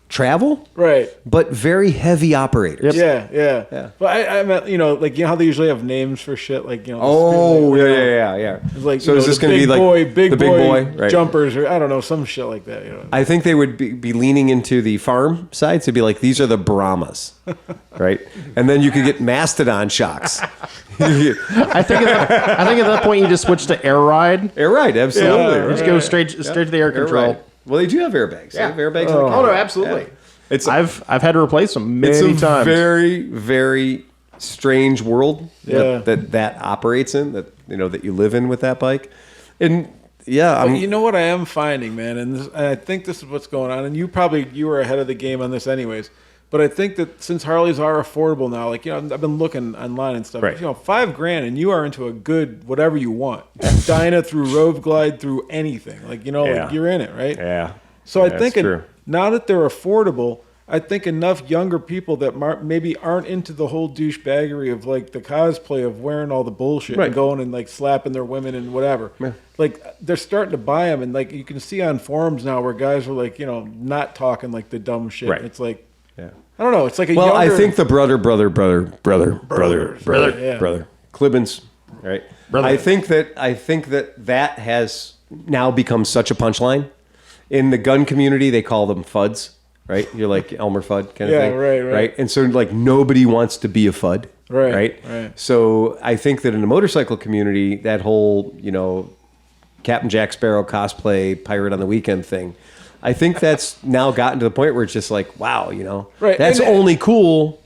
travel, right? But very heavy operators. Yeah. But I meant, like how they usually have names for shit, like yeah. It's like, so is this going to be like big boy right. jumpers, or I don't know, some shit like that. I think they would be leaning into the farm side to be like, these are the Brahmas, right? And then you could get Mastodon shocks. I think at that point you just switch to air ride. Air ride, absolutely. You just go straight to the air control. Well, they do have airbags. Yeah. They have airbags. Oh no, absolutely. Yeah. I've had to replace them many times. It's a very, very strange world that operates in, that you live in with that bike. And you know what I am finding, man, and I think this is what's going on. And you were ahead of the game on this, anyways. But I think that since Harleys are affordable now, like, I've been looking online and stuff. Right. $5,000 and you are into a good whatever you want. Dyna through Road Glide through anything. Like, like you're in it, right? Yeah. So I think now that they're affordable, I think enough younger people that maybe aren't into the whole douchebaggery of like the cosplay of wearing all the bullshit and going and like slapping their women and whatever. Yeah. Like they're starting to buy them, and like you can see on forums now where guys are like, not talking like the dumb shit. Right. It's like, I don't know. It's like a younger... I think the brother, Clibbins, right? Brother. I think that has now become such a punchline. In the gun community, they call them FUDs, right? You're like Elmer Fudd kind of thing. Right. And so like nobody wants to be a FUD, right? So I think that in the motorcycle community, that whole, Captain Jack Sparrow cosplay, Pirate on the Weekend thing, I think that's now gotten to the point where it's just like, wow, that's only cool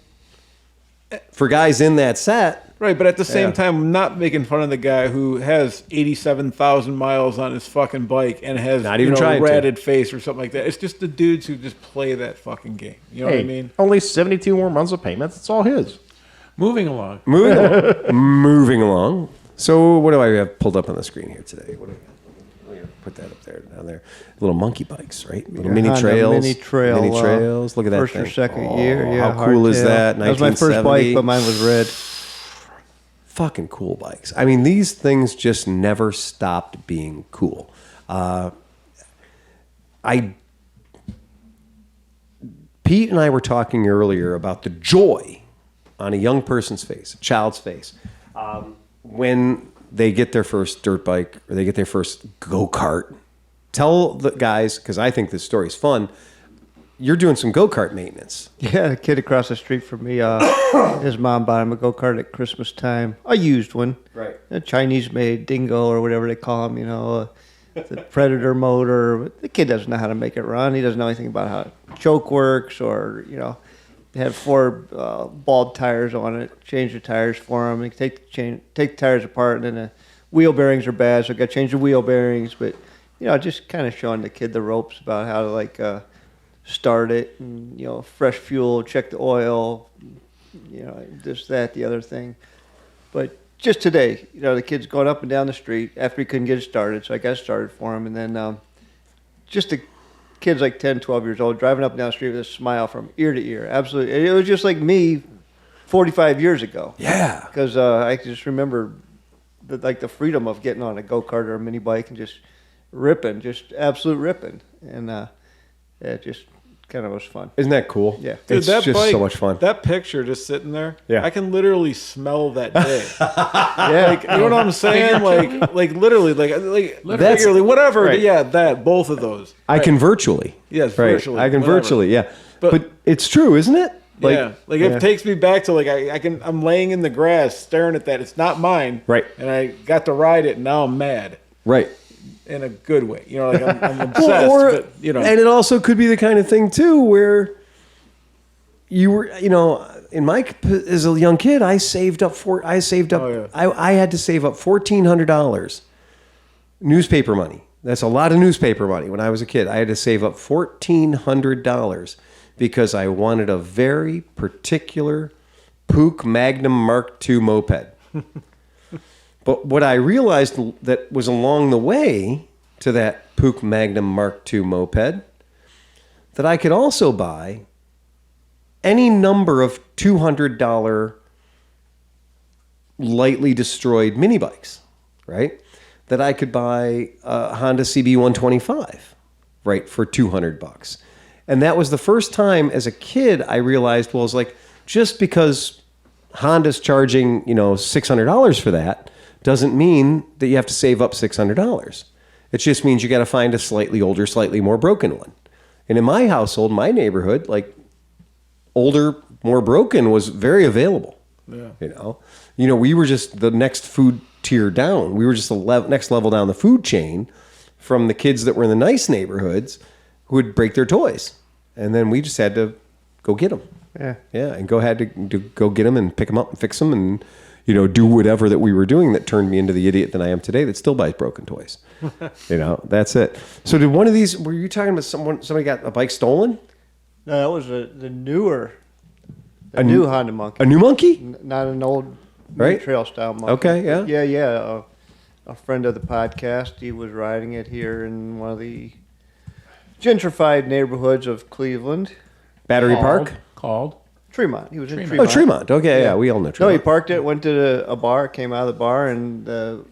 for guys in that set. Right, but at the same time, I'm not making fun of the guy who has 87,000 miles on his fucking bike and has Not even trying a to. ratted face or something like that. It's just the dudes who just play that fucking game. You know what I mean? Only 72 more months of payments. It's all his. Moving along. Moving along. So what do I have pulled up on the screen here today? What do we got? Put that up there, down there. Little monkey bikes, right? Little mini Honda trails. Mini trail. Mini trails. Look at that First thing. or second year. Yeah. How cool is hardtail. that? That was my first 1970. bike, but mine was red. Fucking cool bikes. I mean, these things just never stopped being cool. Pete and I were talking earlier about the joy on a young person's face, a child's face, when they get their first dirt bike or they get their first go-kart. Tell the guys, because I think this story is fun, you're doing some go-kart maintenance. Yeah, the kid across the street from me, his mom bought him a go-kart at Christmas time. A used one. Right. A Chinese-made dingo or whatever they call them, the Predator motor. The kid doesn't know how to make it run. He doesn't know anything about how choke works or, they had 4 bald tires on it. Change the tires for him. And take the tires apart, and then the wheel bearings are bad, so I got to change the wheel bearings. But, just kind of showing the kid the ropes about how to, start it, and, fresh fuel, check the oil, this, that, the other thing. But just today, the kid's going up and down the street after he couldn't get it started, so I got it started for him. And then just the kid's like 10, 12 years old, driving up and down the street with a smile from ear to ear. Absolutely. It was just like me 45 years ago. Yeah. Because I just remember the freedom of getting on a go-kart or a mini bike and just ripping, just absolute ripping. And it just kind of was fun. Isn't that cool? Yeah. Dude, It's that just bike, so much fun. That picture just sitting there, Yeah. I can literally smell that day. Yeah. You know what I'm saying? Like literally, like That's- figuratively, whatever. right. Yeah, both of those. I can virtually. Yes, Right. virtually. I can whatever. virtually, yeah. But- But it's true, isn't it? It takes me back to I'm laying in the grass staring at that. It's not mine. Right. And I got to ride it, and now I'm mad Right. in a good way. I'm obsessed. but and it also could be the kind of thing too where you were, as a young kid, I saved up. I had to save up $1,400 newspaper money. That's a lot of newspaper money. When I was a kid, I had to save up $1,400 because I wanted a very particular Puch Magnum Mark II moped. But what I realized that was along the way to that Puch Magnum Mark II moped, that I could also buy any number of $200 lightly destroyed mini bikes, right? That I could buy a Honda CB125, right, for $200. And that was the first time as a kid I realized, well, it's like, just because Honda's charging, $600 for that doesn't mean that you have to save up $600. It just means you got to find a slightly older, slightly more broken one. And in my household, my neighborhood, older, more broken was very available. Yeah. We were just the next food tier down. We were just the next level down the food chain from the kids that were in the nice neighborhoods who would break their toys. And then we just had to go get them. Yeah. Yeah, and had to go get them and pick them up and fix them and, do whatever that we were doing that turned me into the idiot that I am today that still buys broken toys. That's it. So did one of these, were you talking about somebody got a bike stolen? No, that was the newer, new Honda Monkey. A new monkey? Not an old Right. trail style monkey. Okay, yeah. Yeah. A friend of the podcast, he was riding it here in one of the gentrified neighborhoods of Cleveland. Battery Park? Called. Tremont. He was in Oh, Tremont. Tremont. Okay, yeah, we all know No, Tremont. he parked it, went to a bar, came out of the bar, and the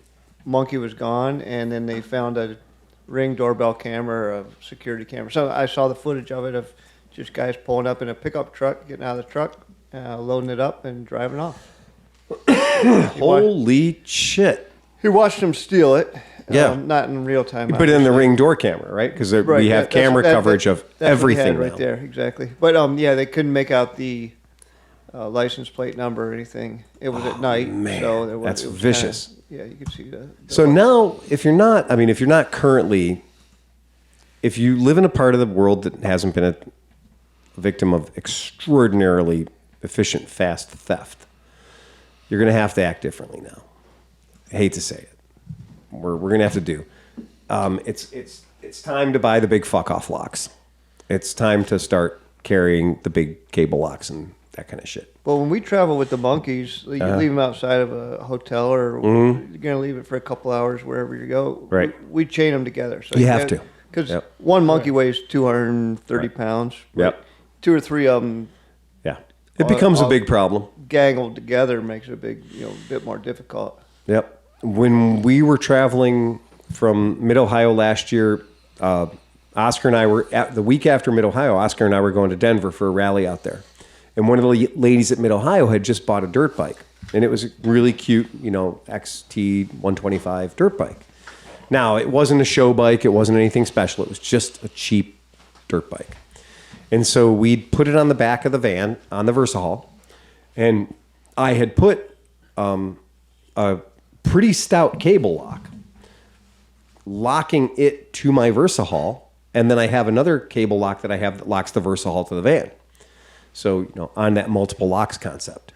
monkey was gone. And then they found a Ring doorbell camera, a security camera. So I saw the footage of it, of just guys pulling up in a pickup truck, getting out of the truck, loading it up, and driving off. Holy shit. He watched them steal it. Yeah. Not in real time. You put it in the obviously. Ring door camera, right? Because Right, we have camera coverage of that's what we everything had right now. there, exactly. But they couldn't make out the license plate number or anything. It was at night, man, so there was, that's it was vicious. Kinda, you could see the So now, if you're not currently, if you live in a part of the world that hasn't been a victim of extraordinarily efficient, fast theft, you're going to have to act differently now. I hate to say it. We're going to have to do. It's time to buy the big fuck off locks. It's time to start carrying the big cable locks and that kind of shit. Well, when we travel with the monkeys, you leave them outside of a hotel, or you're going to leave it for a couple hours wherever you go. Right. We chain them together. So you have to. Because one monkey weighs 230 pounds. Yep. 2 or 3 of them. Yeah. It becomes a big problem. Gangled together makes it a bit more difficult. Yep. When we were traveling from Mid-Ohio last year, Oscar and I were, the week after Mid-Ohio, Oscar and I were going to Denver for a rally out there. And one of the ladies at Mid-Ohio had just bought a dirt bike. And it was a really cute, XT125 dirt bike. Now, it wasn't a show bike. It wasn't anything special. It was just a cheap dirt bike. And so we'd put it on the back of the van on the VersaHaul. And I had put a pretty stout cable lock, locking it to my VersaHaul. And then I have another cable lock that I have that locks the VersaHaul to the van. So, on that multiple locks concept.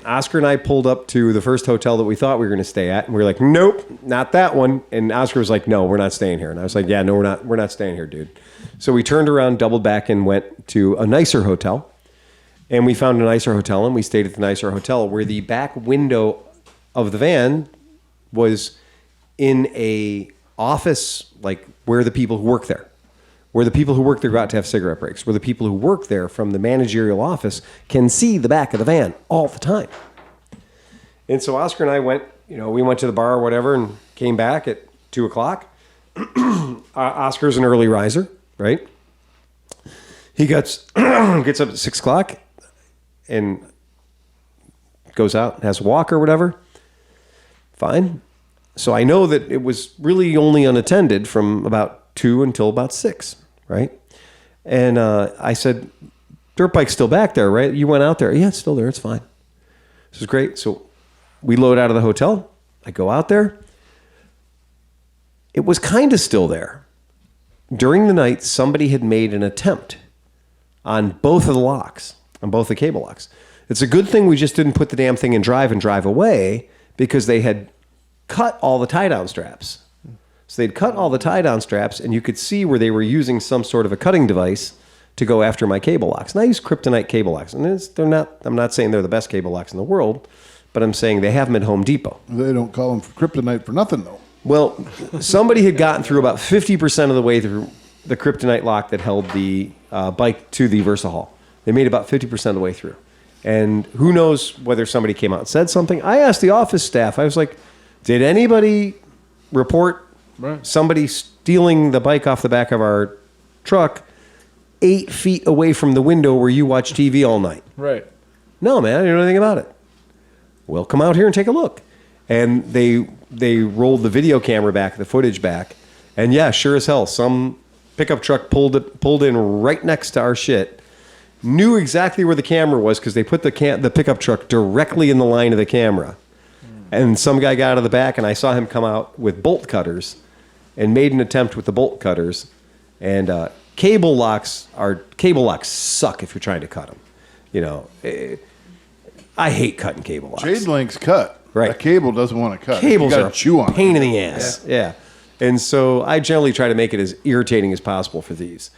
Oscar and I pulled up to the first hotel that we thought we were going to stay at. And we were like, nope, not that one. And Oscar was like, no, we're not staying here. And I was like, yeah, no, we're not staying here, dude. So we turned around, doubled back, and went to a nicer hotel. And we found a nicer hotel, and we stayed at the nicer hotel where the back window of the van was in a office, like where the people who work there. Where the people who work there go out to have cigarette breaks. Where the people who work there from the managerial office can see the back of the van all the time. And so Oscar and I went, we went to the bar or whatever and came back at 2 o'clock. Oscar's an early riser, right? He gets up at 6 o'clock and goes out and has a walk or whatever. Fine. So I know that it was really only unattended from about 2 until about 6, right? And I said, dirt bike's still back there, right? You went out there. Yeah, it's still there. It's fine. This is great. So we load out of the hotel. I go out there. It was kind of still there. During the night, somebody had made an attempt on both of the locks, on both the cable locks. It's a good thing we just didn't put the damn thing in drive and drive away, because they had cut all the tie-down straps. So they'd cut all the tie-down straps, and you could see where they were using some sort of a cutting device to go after my cable locks. And I use kryptonite cable locks. And I'm not saying they're the best cable locks in the world, but I'm saying they have them at Home Depot. They don't call them kryptonite for nothing, though. Well, somebody had gotten through about 50% of the way through the kryptonite lock that held the bike to the VersaHaul. They made about 50% of the way through. And who knows whether somebody came out and said something. I asked the office staff, I was like, did anybody report somebody stealing the bike off the back of our truck 8 feet away from the window where you watch TV all night? Right. No, man, I didn't know anything about it. Well, come out here and take a look. And they rolled the video camera back, the footage back. And yeah, sure as hell, some pickup truck pulled in right next to our shit. Knew exactly where the camera was because they put the pickup truck directly in the line of the camera. And some guy got out of the back, and I saw him come out with bolt cutters and made an attempt with the bolt cutters. And cable locks suck if you're trying to cut them. I hate cutting cable locks. Chain links cut. Right. A cable doesn't want to cut. Cables are chew on a pain in the ass. Yeah. And so I generally try to make it as irritating as possible for thieves.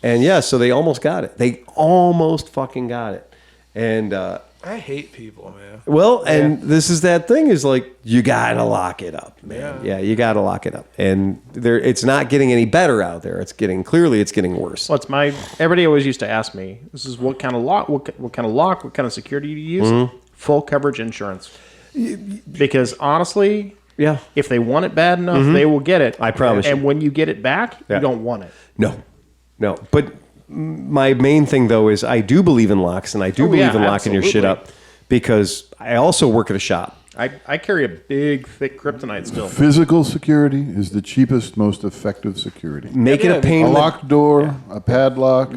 And yeah, so they almost got it. They almost fucking got it. And I hate people, man. well, and this is that thing is like, you got to lock it up, man. Yeah, you got to lock it up. And it's not getting any better out there. It's getting worse. Well, everybody always used to ask me, this is what kind of lock, what kind of lock, what kind of security do you use? Mm-hmm. Full coverage insurance. Because honestly, yeah, if they want it bad enough, they will get it. I promise you. And when you get it back, you don't want it. No. But my main thing, though, is I do believe in locks, and I do believe in locking your shit up, because I also work at a shop. I carry a big, thick kryptonite still. Physical security is the cheapest, most effective security. Make it a pain. A locked door, a padlock,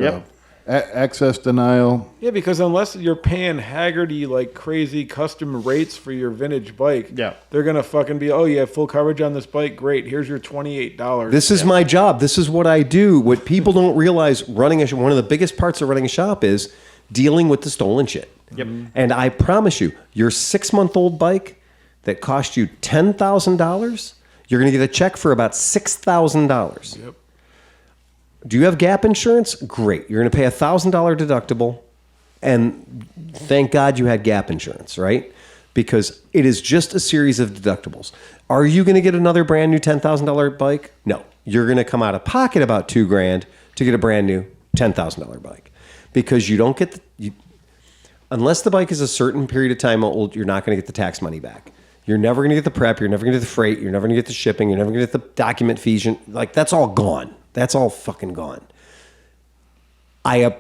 access denial. Yeah, because unless you're paying Haggerty like crazy custom rates for your vintage bike, they're gonna fucking be, oh, you have full coverage on this bike, great. Here's your $28. This is my job. This is what I do. What people don't realize, one of the biggest parts of running a shop is dealing with the stolen shit. Yep. And I promise you, your 6-month-old bike that cost you $10,000, you're going to get a check for about $6,000. Yep. Do you have gap insurance? Great. You're going to pay $1,000 deductible, and thank God you had gap insurance, right? Because it is just a series of deductibles. Are you going to get another brand new $10,000 bike? No. You're going to come out of pocket about $2,000 to get a brand new $10,000 bike, because you don't get unless the bike is a certain period of time old, you're not going to get the tax money back. You're never going to get the prep. You're never going to get the freight. You're never going to get the shipping. You're never going to get the document fees. Like, that's all gone. That's all fucking gone. I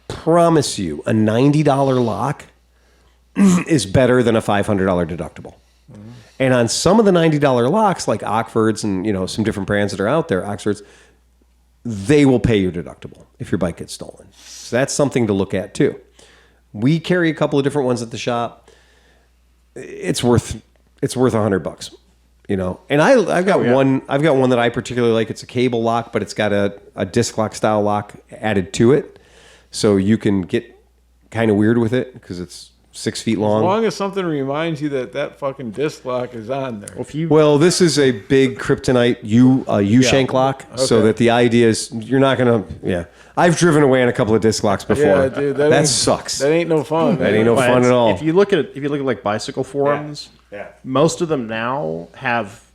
promise you, a $90 lock is better than a $500 deductible. Mm-hmm. And on some of the $90 locks, like Oxfords and, you know, some different brands that are out there, Oxfords, they will pay your deductible if your bike gets stolen. So that's something to look at too. We carry a couple of different ones at the shop. It's worth $100, you know. And I've got one that I particularly like. It's a cable lock, but it's got a disc lock style lock added to it, so you can get kind of weird with it because it's 6 feet long. As long as something reminds you that fucking disc lock is on there. Well, this is a big kryptonite U-shank lock, so that the idea is you're not going to... Yeah. I've driven away on a couple of disc locks before. Yeah, dude, that sucks. That ain't no fun. That ain't no fun at all. If you look at like bicycle forums, most of them now have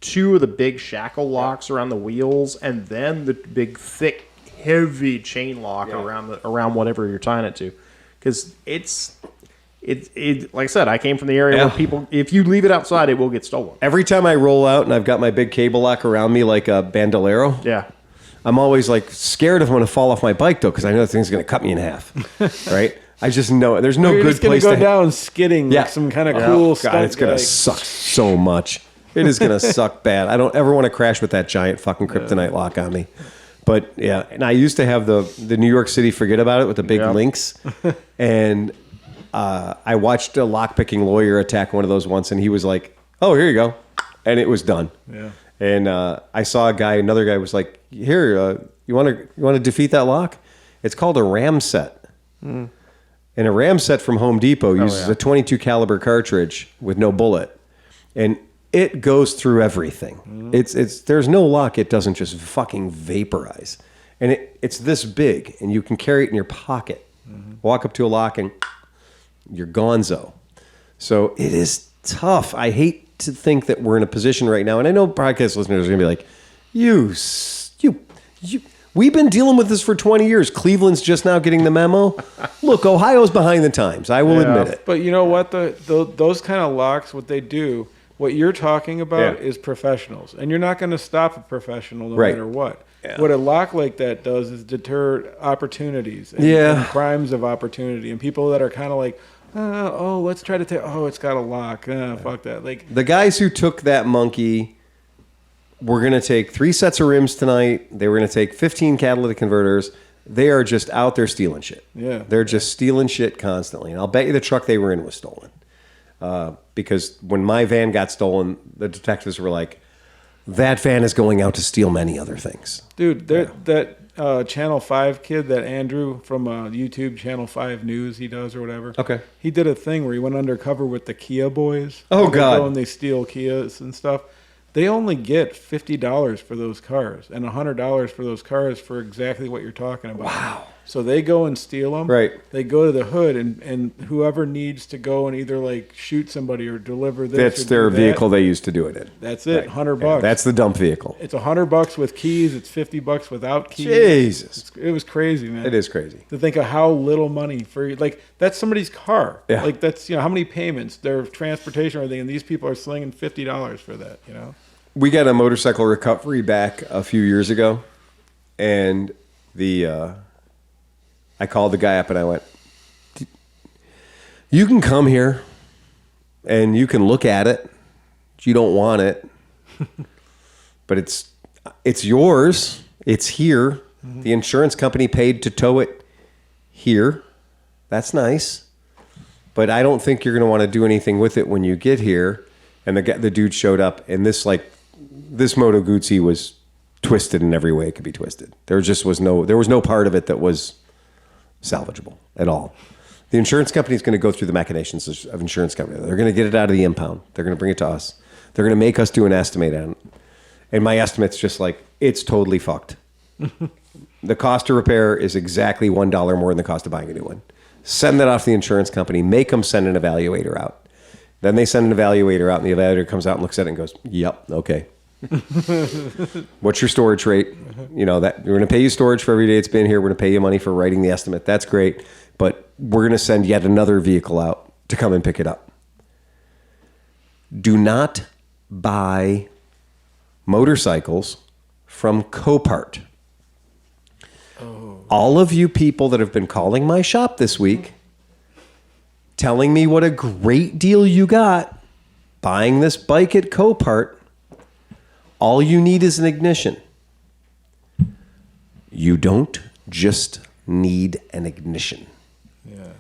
2 of the big shackle locks around the wheels, and then the big, thick, heavy chain lock around whatever you're tying it to, because it like I said, I came from the area where people, if you leave it outside, it will get stolen. Every time I roll out and I've got my big cable lock around me like a bandolero, I'm always like scared of when to fall off my bike though, because I know the thing's going to cut me in half. Right? I just know there's no good place to go down skidding like some kind of cool stuff. God, it's going to suck so much. It is going to suck bad. I don't ever want to crash with that giant fucking kryptonite lock on me. But yeah, and I used to have the New York City forget about it with the big links, and I watched a lockpicking lawyer attack one of those once, and he was like, "Oh, here you go," and it was done. Yeah. And I saw another guy was like, "Here, you want to defeat that lock? It's called a ram set." And a ram set from Home Depot uses a 22 caliber cartridge with no bullet, and it goes through everything. It's there's no lock it doesn't just fucking vaporize, and it's this big, and you can carry it in your pocket. Walk up to a lock and you're gonzo. So it is tough. I hate to think that we're in a position right now, and I know podcast listeners are gonna be like, you. We've been dealing with this for 20 years. Cleveland's just now getting the memo. Look, Ohio's behind the times. I will admit it. But you know what? Those kind of locks, what they do, what you're talking about is professionals. And you're not going to stop a professional no matter what. Yeah. What a lock like that does is deter opportunities and crimes of opportunity. And people that are kind of like, let's try to take, it's got a lock. Fuck that. Like the guys who took that monkey... We're going to take 3 sets of rims tonight. They were going to take 15 catalytic converters. They are just out there stealing shit. Yeah. They're just stealing shit constantly. And I'll bet you the truck they were in was stolen. Because when my van got stolen, the detectives were like, that van is going out to steal many other things. Dude, that Channel 5 kid, that Andrew from YouTube, Channel 5 News he does or whatever. Okay. He did a thing where he went undercover with the Kia boys. Oh, God. They go and they steal Kias and stuff. They only get $50 for those cars and $100 for those cars for exactly what you're talking about. Wow. So they go and steal them. Right. They go to the hood and whoever needs to go and either like shoot somebody or deliver this. That's their vehicle they used to do it in. That's it. Right. $100. Yeah, that's the dump vehicle. It's $100 with keys. It's $50 without keys. Jesus. It was crazy, man. It is crazy. To think of how little money for like that's somebody's car. Yeah. Like that's how many payments, their transportation or everything, and these people are slinging $50 for that, We got a motorcycle recovery back a few years ago, and I called the guy up and I went, you can come here and you can look at it. You don't want it, but it's yours. It's here. Mm-hmm. The insurance company paid to tow it here. That's nice, but I don't think you're going to want to do anything with it when you get here. And the dude showed up, and this Moto Guzzi was twisted in every way it could be twisted. There was no part of it that was salvageable at all. The insurance company is going to go through the machinations of insurance company. They're going to get it out of the impound. They're going to bring it to us. They're going to make us do an estimate on it. And my estimate's just like, it's totally fucked. The cost to repair is exactly $1 more than the cost of buying a new one. Send that off to the insurance company. Make them send an evaluator out. Then they send an evaluator out, and the evaluator comes out and looks at it and goes, yep, okay. What's your storage rate? You know, that we're going to pay you storage for every day it's been here. We're going to pay you money for writing the estimate. That's great. But we're going to send yet another vehicle out to come and pick it up. Do not buy motorcycles from Copart. All of you people that have been calling my shop this week, telling me what a great deal you got buying this bike at Copart, all you need is an ignition. You don't just need an ignition. Yeah.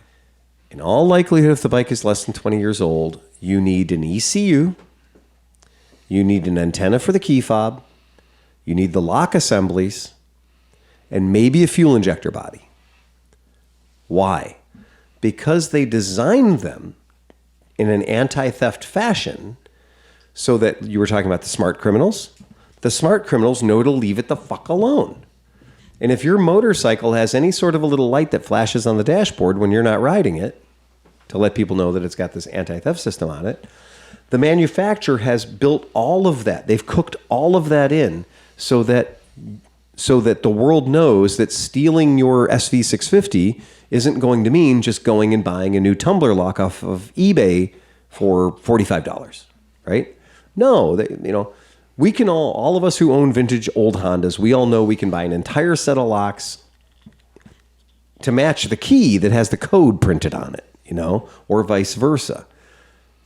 In all likelihood, if the bike is less than 20 years old, you need an ECU, you need an antenna for the key fob, you need the lock assemblies, and maybe a fuel injector body. Why? Because they designed them in an anti-theft fashion so that you were talking about the smart criminals. The smart criminals know to leave it the fuck alone. And if your motorcycle has any sort of a little light that flashes on the dashboard when you're not riding it, to let people know that it's got this anti-theft system on it, the manufacturer has built all of that. They've cooked all of that in so that the world knows that stealing your SV650 isn't going to mean just going and buying a new tumbler lock off of eBay for $45, right? No, we can all of us who own vintage old Hondas, we all know we can buy an entire set of locks to match the key that has the code printed on it, or vice versa.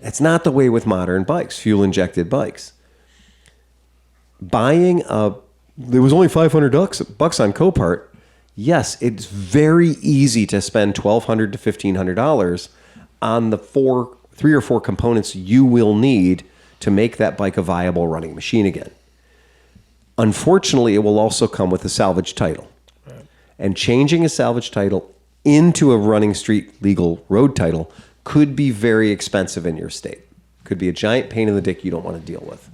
That's not the way with modern bikes, fuel-injected bikes. There was only $500 on Copart. Yes, it's very easy to spend $1,200 to $1,500 on the 3 or 4 components you will need to make that bike a viable running machine again. Unfortunately, it will also come with a salvage title. Right. And changing a salvage title into a running street legal road title could be very expensive in your state. Could be a giant pain in the dick you don't want to deal with.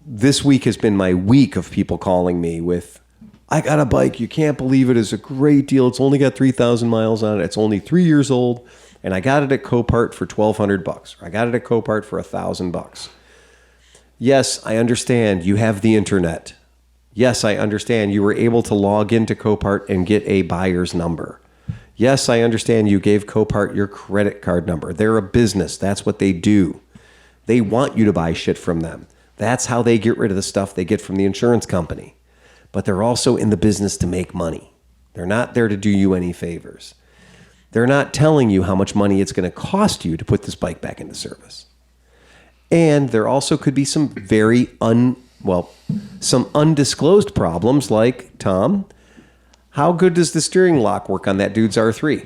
This week has been my week of people calling me with, I got a bike. You can't believe it. It's a great deal. It's only got 3,000 miles on it. It's only 3 years old. And I got it at Copart for $1,200. Or I got it at Copart for $1,000. Yes, I understand you have the internet. Yes, I understand you were able to log into Copart and get a buyer's number. Yes, I understand you gave Copart your credit card number. They're a business. That's what they do. They want you to buy shit from them. That's how they get rid of the stuff they get from the insurance company. But they're also in the business to make money. They're not there to do you any favors. They're not telling you how much money it's going to cost you to put this bike back into service. And there also could be some some undisclosed problems like, Tom, how good does the steering lock work on that dude's R3?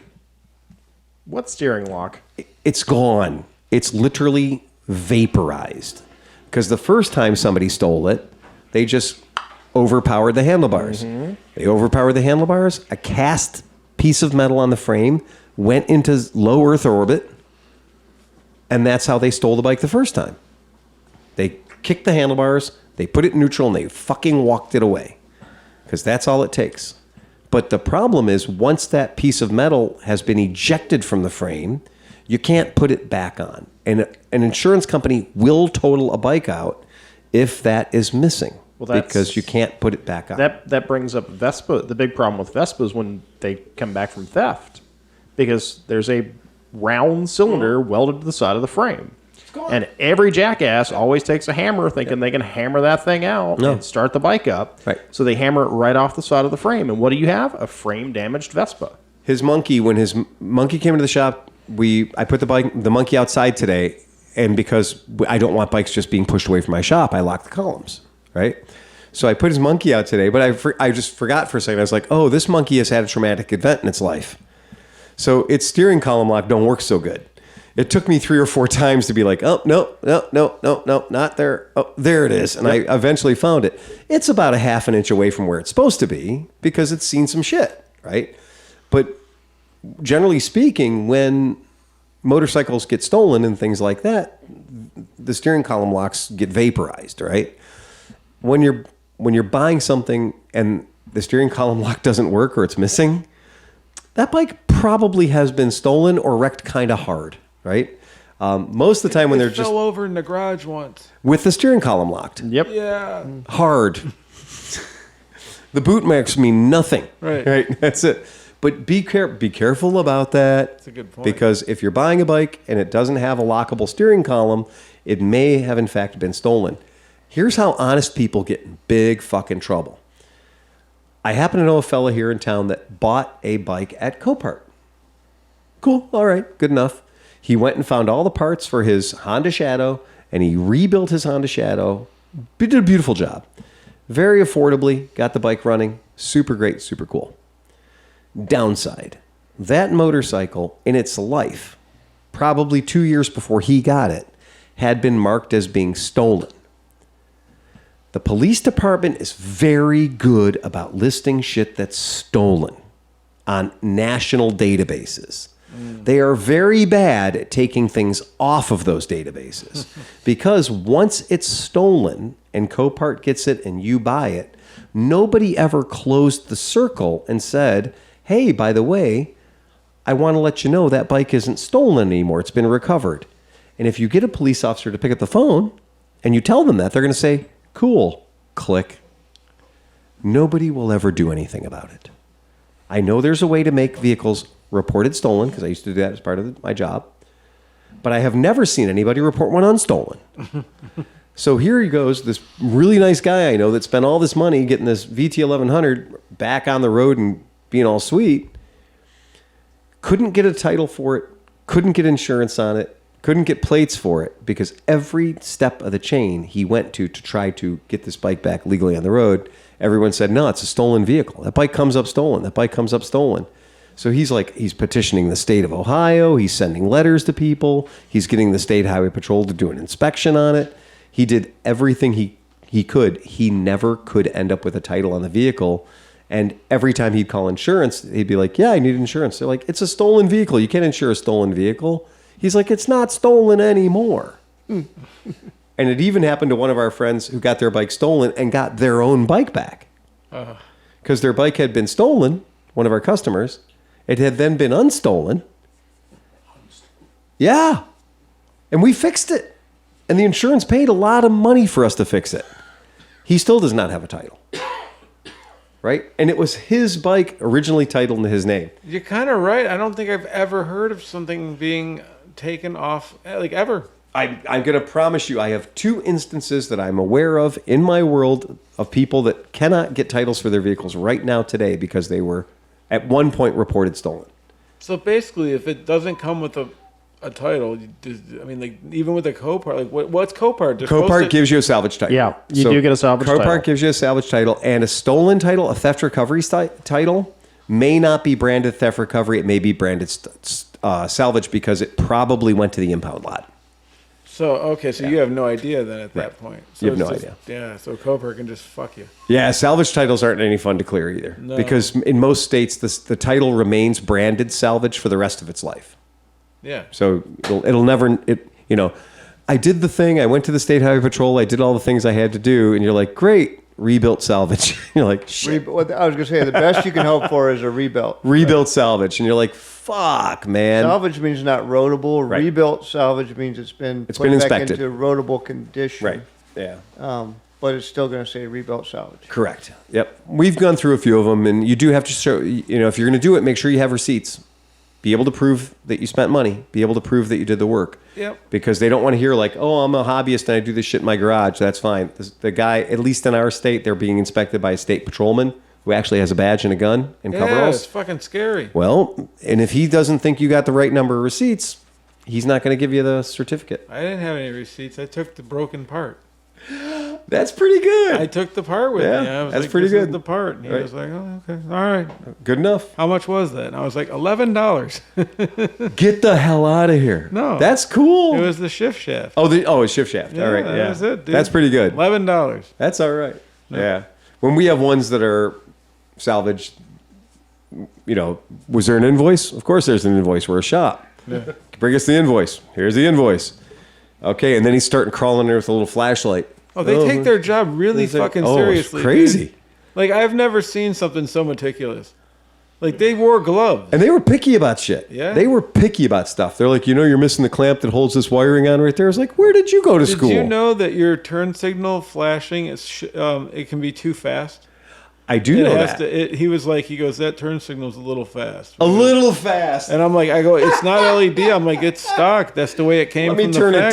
What steering lock? It's gone. It's literally vaporized. Because the first time somebody stole it, they just overpowered the handlebars. Mm-hmm. They overpowered the handlebars. A cast piece of metal on the frame went into low Earth orbit, and that's how they stole the bike the first time. They kicked the handlebars, they put it in neutral, and they fucking walked it away. Because that's all it takes. But the problem is, once that piece of metal has been ejected from the frame, you can't put it back on. And an insurance company will total a bike out if that is missing. Well, because you can't put it back on. That brings up Vespa. The big problem with Vespa is when they come back from theft, because there's a round cylinder welded to the side of the frame. And every jackass always takes a hammer thinking they can hammer that thing out and start the bike up. Right. So they hammer it right off the side of the frame. And what do you have? A frame-damaged Vespa. When his monkey came into the shop, I put the monkey outside today, and because I don't want bikes just being pushed away from my shop, I locked the columns, right? So I put his monkey out today, but I just forgot for a second. I was like, oh, this monkey has had a traumatic event in its life. So its steering column lock don't work so good. It took me 3 or 4 times to be like, oh, no, not there. Oh, there it is. And I eventually found it. It's about a half an inch away from where it's supposed to be because it's seen some shit. right? But generally speaking, when motorcycles get stolen and things like that, the steering column locks get vaporized, right? When you're buying something and the steering column lock doesn't work or it's missing, that bike probably has been stolen or wrecked kind of hard, right? Most of the time when they're just fell over in the garage once with the steering column locked. Yep. Yeah. Hard. The boot marks mean nothing. Right. That's it. But be careful about that. That's a good point. Because if you're buying a bike and it doesn't have a lockable steering column, it may have in fact been stolen. Here's how honest people get in big fucking trouble. I happen to know a fella here in town that bought a bike at Copart. Cool. All right. Good enough. He went and found all the parts for his Honda Shadow, and he rebuilt his Honda Shadow. He did a beautiful job. Very affordably, got the bike running. Super great, super cool. Downside, that motorcycle in its life, probably 2 years before he got it, had been marked as being stolen. The police department is very good about listing shit that's stolen on national databases. They are very bad at taking things off of those databases because once it's stolen and Copart gets it and you buy it, nobody ever closed the circle and said, hey, by the way, I want to let you know that bike isn't stolen anymore. It's been recovered. And if you get a police officer to pick up the phone and you tell them that, they're going to say, cool, click. Nobody will ever do anything about it. I know there's a way to make vehicles reported stolen, because I used to do that as part of my job. But I have never seen anybody report one unstolen. So here he goes, this really nice guy I know that spent all this money getting this VT1100 back on the road and being all sweet. Couldn't get a title for it, couldn't get insurance on it, couldn't get plates for it, because every step of the chain he went to try to get this bike back legally on the road, everyone said, no, it's a stolen vehicle. That bike comes up stolen. That bike comes up stolen. So he's petitioning the state of Ohio. He's sending letters to people. He's getting the state highway patrol to do an inspection on it. He did everything he could. He never could end up with a title on the vehicle. And every time he'd call insurance, he'd be like, yeah, I need insurance. They're like, it's a stolen vehicle. You can't insure a stolen vehicle. He's like, it's not stolen anymore. And it even happened to one of our friends who got their bike stolen and got their own bike back. Because their bike had been stolen, one of our customers. It had then been unstolen. Yeah. And we fixed it. And the insurance paid a lot of money for us to fix it. He still does not have a title. Right? And it was his bike originally titled in his name. You're kind of right. I don't think I've ever heard of something being taken off, like ever. I'm going to promise you I have 2 instances that I'm aware of in my world of people that cannot get titles for their vehicles right now today because they were at one point reported stolen. So basically, if it doesn't come with a title, I mean, like even with a Copart, like what's Copart? Copart gives you a salvage title. Yeah, you do get a salvage title. Copart gives you a salvage title, and a stolen title, a theft recovery title, may not be branded theft recovery. It may be branded salvage because it probably went to the impound lot. So, okay, so you have no idea then at that point. So you have no just, idea. Yeah, so Copart can just fuck you. Yeah, salvage titles aren't any fun to clear either. No. Because in most states, the title remains branded salvage for the rest of its life. Yeah. So it'll never, I did the thing. I went to the state highway patrol. I did all the things I had to do. And you're like, great, rebuilt salvage. You're like, shit. What I was going to say, the best you can hope for is a rebuilt. Rebuilt salvage. And you're like, fuck, man. Salvage means not roadable. Right. Rebuilt salvage means it's been put back inspected. into roadable condition. Right. Yeah. But it's still going to say rebuilt salvage. Correct. Yep. We've gone through a few of them, and you do have to show, if you're going to do it, make sure you have receipts. Be able to prove that you spent money. Be able to prove that you did the work. Yep. Because they don't want to hear like, oh, I'm a hobbyist and I do this shit in my garage. That's fine. The guy, at least in our state, they're being inspected by a state patrolman who actually has a badge and a gun and coveralls. It's fucking scary. Well, and if he doesn't think you got the right number of receipts, he's not going to give you the certificate. I didn't have any receipts. I took the broken part. That's pretty good. I took the part with Yeah, me. I was that's like, pretty this good. is the part. And he Right. was like, oh, okay. All right. Good enough. How much was that? And I was like, $11. Get the hell out of here. No. That's cool. It was the shift shaft. It's shift shaft. Yeah, all right. that Yeah. was it, dude. That's pretty good. $11. That's all right. Yeah. When we have ones that are salvaged, was there an invoice? Of course there's an invoice. We're a shop. Yeah. Bring us the invoice. Here's the invoice. Okay, and then he's starting crawling there with a little flashlight. Oh, they take their job really fucking seriously. It's crazy. Dude. Like, I've never seen something so meticulous. Like, they wore gloves. And they were picky about shit. Yeah. They were picky about stuff. They're like, you're missing the clamp that holds this wiring on right there. I was like, where did you go to school? Did you know that your turn signal flashing, it can be too fast? I do know that. He was like, that turn signal's a little fast. A little fast. And I'm like, it's not LED. I'm like, it's stock. That's the way it came from the factory. Let me turn it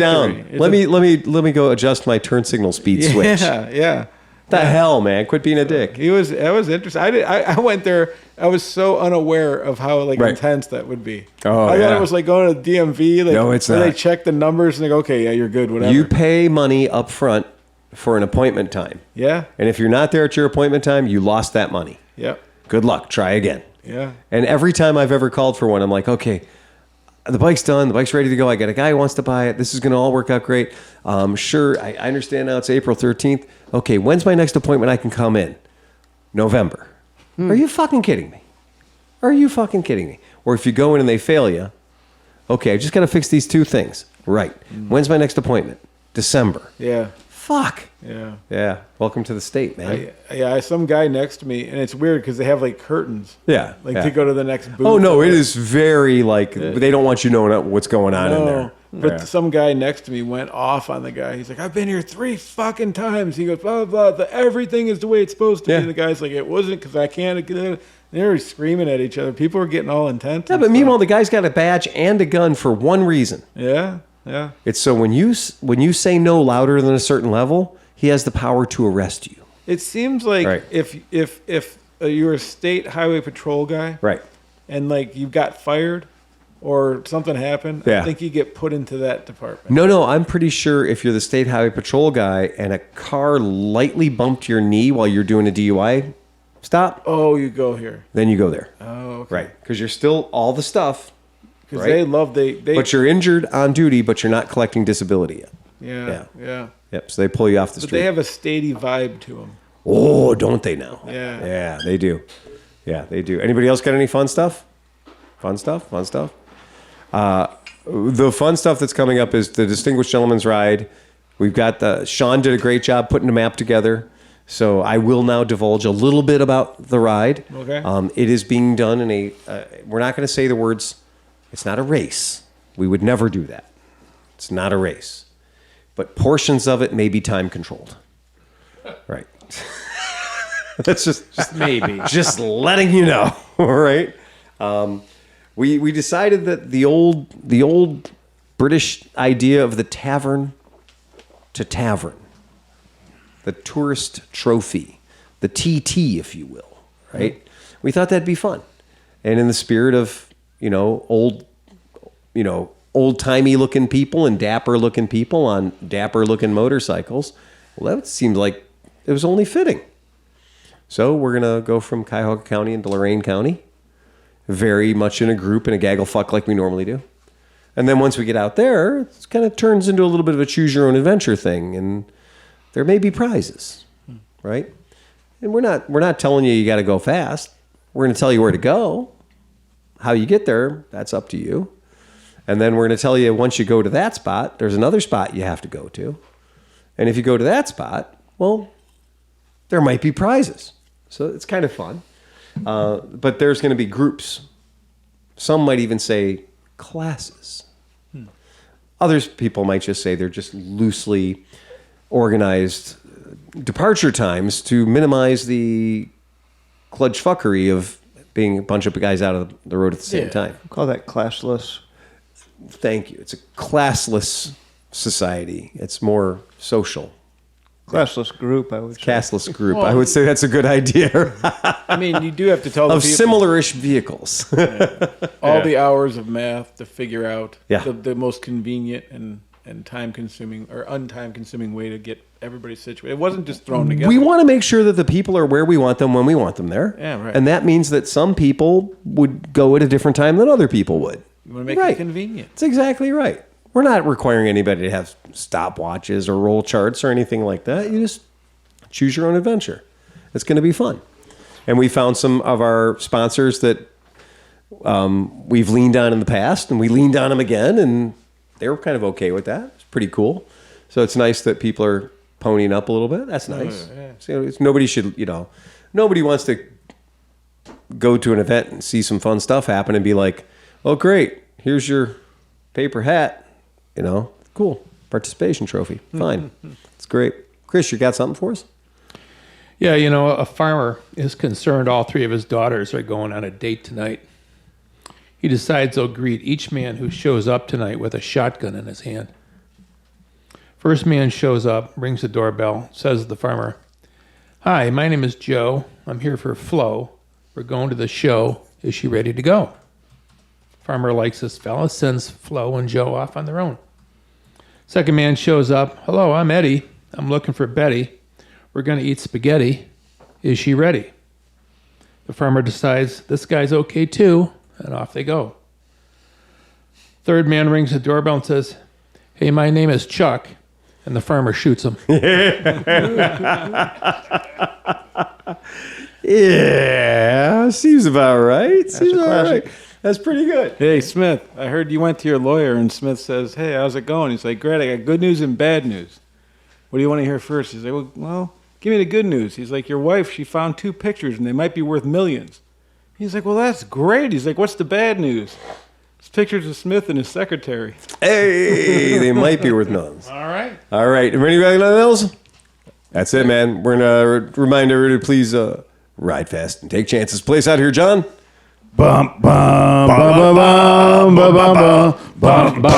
down. Let me go adjust my turn signal speed switch. Yeah. The hell, man! Quit being a dick. That was interesting. I went there. I was so unaware of how intense that would be. Oh, I thought it was like going to the DMV. No, it's where not. They check the numbers and they go, okay, yeah, you're good, whatever. You pay money up front for an appointment time. Yeah. And if you're not there at your appointment time, you lost that money. Yep. Good luck. Try again. Yeah. And every time I've ever called for one, I'm like, okay, the bike's done. The bike's ready to go. I got a guy who wants to buy it. This is going to all work out great. Sure, I understand now it's April 13th. Okay, when's my next appointment I can come in? November. Are you fucking kidding me? Or if you go in and they fail you, okay, I just got to fix these two things. Right. When's my next appointment? December. Yeah. Fuck. Yeah. Yeah. Welcome to the state, man. Some guy next to me, and it's weird because they have like curtains. Yeah. To go to the next booth. Oh, no, it is very they don't want you knowing what's going on in there. But some guy next to me went off on the guy. He's like, I've been here 3 fucking times. He goes, blah, blah, blah. Everything is the way it's supposed to be. And the guy's like, it wasn't because I can't get it. They were screaming at each other. People were getting all intense. Yeah, but meanwhile, the guy's got a badge and a gun for one reason. Yeah. It's so when you say no louder than a certain level, he has the power to arrest you. It seems like if you're a state highway patrol guy, right, and you got fired or something happened, I think you get put into that department. No, I'm pretty sure if you're the state highway patrol guy and a car lightly bumped your knee while you're doing a DUI stop, you go here. Then you go there. Oh, okay. Right, because you're still all the stuff. Because they But you're injured on duty, but you're not collecting disability yet. Yeah. Yep. So they pull you off the street. But they have a statey vibe to them. Oh, don't they now? Yeah. Yeah, they do. Anybody else got any fun stuff? Fun stuff. The fun stuff that's coming up is the Distinguished Gentleman's Ride. We've got Sean did a great job putting a map together. So I will now divulge a little bit about the ride. Okay. It is being done in we're not going to say the words, it's not a race. We would never do that. It's not a race. But portions of it may be time controlled. Right. That's just maybe. Just letting you know. All right. We decided that the old British idea of the tavern to tavern, the tourist trophy, the TT, if you will, right? We thought that'd be fun. And in the spirit of, old-timey looking people and dapper looking people on dapper looking motorcycles, well, that seemed like it was only fitting. So we're going to go from Cuyahoga County into Lorain County, very much in a group, in a gaggle fuck like we normally do. And then once we get out there, it kind of turns into a little bit of a choose your own adventure thing. And there may be prizes, right? And we're not telling you got to go fast. We're going to tell you where to go. How you get there, that's up to you. And then we're going to tell you once you go to that spot, there's another spot you have to go to. And if you go to that spot, well, there might be prizes. So it's kind of fun. But there's going to be groups. Some might even say classes. Others people might just say they're just loosely organized departure times to minimize the kludge fuckery of being a bunch of guys out of the road at the same time. Call that classless. Thank you. It's a classless society. It's more social. Classless group, I would say. Classless group. I would say that's a good idea. I mean, you do have to tell the of people similar-ish vehicles. all the hours of math to figure out Yeah. the most convenient and time-consuming or untime-consuming way to get everybody situated. It wasn't just thrown together. We want to make sure that the people are where we want them when we want them there. Yeah, right. And that means that some people would go at a different time than other people would. You want to make it convenient. That's exactly right. We're not requiring anybody to have stopwatches or roll charts or anything like that. You just choose your own adventure. It's going to be fun. And we found some of our sponsors that we've leaned on in the past, and we leaned on them again, and they were kind of okay with that. It's pretty cool. So it's nice that people are ponying up a little bit. That's nice. So nobody should, nobody wants to go to an event and see some fun stuff happen and be like, oh, great, here's your paper hat. Cool. Participation trophy. Fine. It's great. Chris, you got something for us? Yeah, a farmer is concerned all 3 of his daughters are going on a date tonight. He decides he'll greet each man who shows up tonight with a shotgun in his hand. First man shows up, rings the doorbell, says to the farmer, "Hi, my name is Joe. I'm here for Flo. We're going to the show. Is she ready to go?" Farmer likes this fella, sends Flo and Joe off on their own. Second man shows up. "Hello, I'm Eddie. I'm looking for Betty. We're going to eat spaghetti. Is she ready?" The farmer decides this guy's okay too, and off they go. Third man rings the doorbell and says, "Hey, my name is Chuck." And the farmer shoots him. Yeah, seems about right. Seems all right. That's pretty good. Hey, Smith, I heard you went to your lawyer, and Smith says, "Hey, how's it going?" He's like, "Great, I got good news and bad news. What do you want to hear first?" He's like, well, give me the good news. He's like, "Your wife, she found 2 pictures, and they might be worth millions." He's like, "Well, that's great." He's like, "What's the bad news?" It's pictures of Smith and his secretary. Hey, they might be worth millions. All right. All right. Ready to go, Mills? That's it, man. We're going to remind everybody to please ride fast and take chances. Place out here, John. Bum bum bum bum bum bum bum bum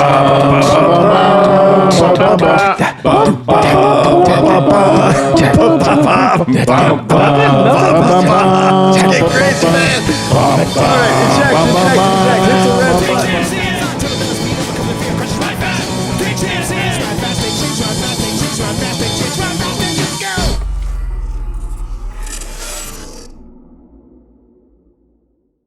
bum.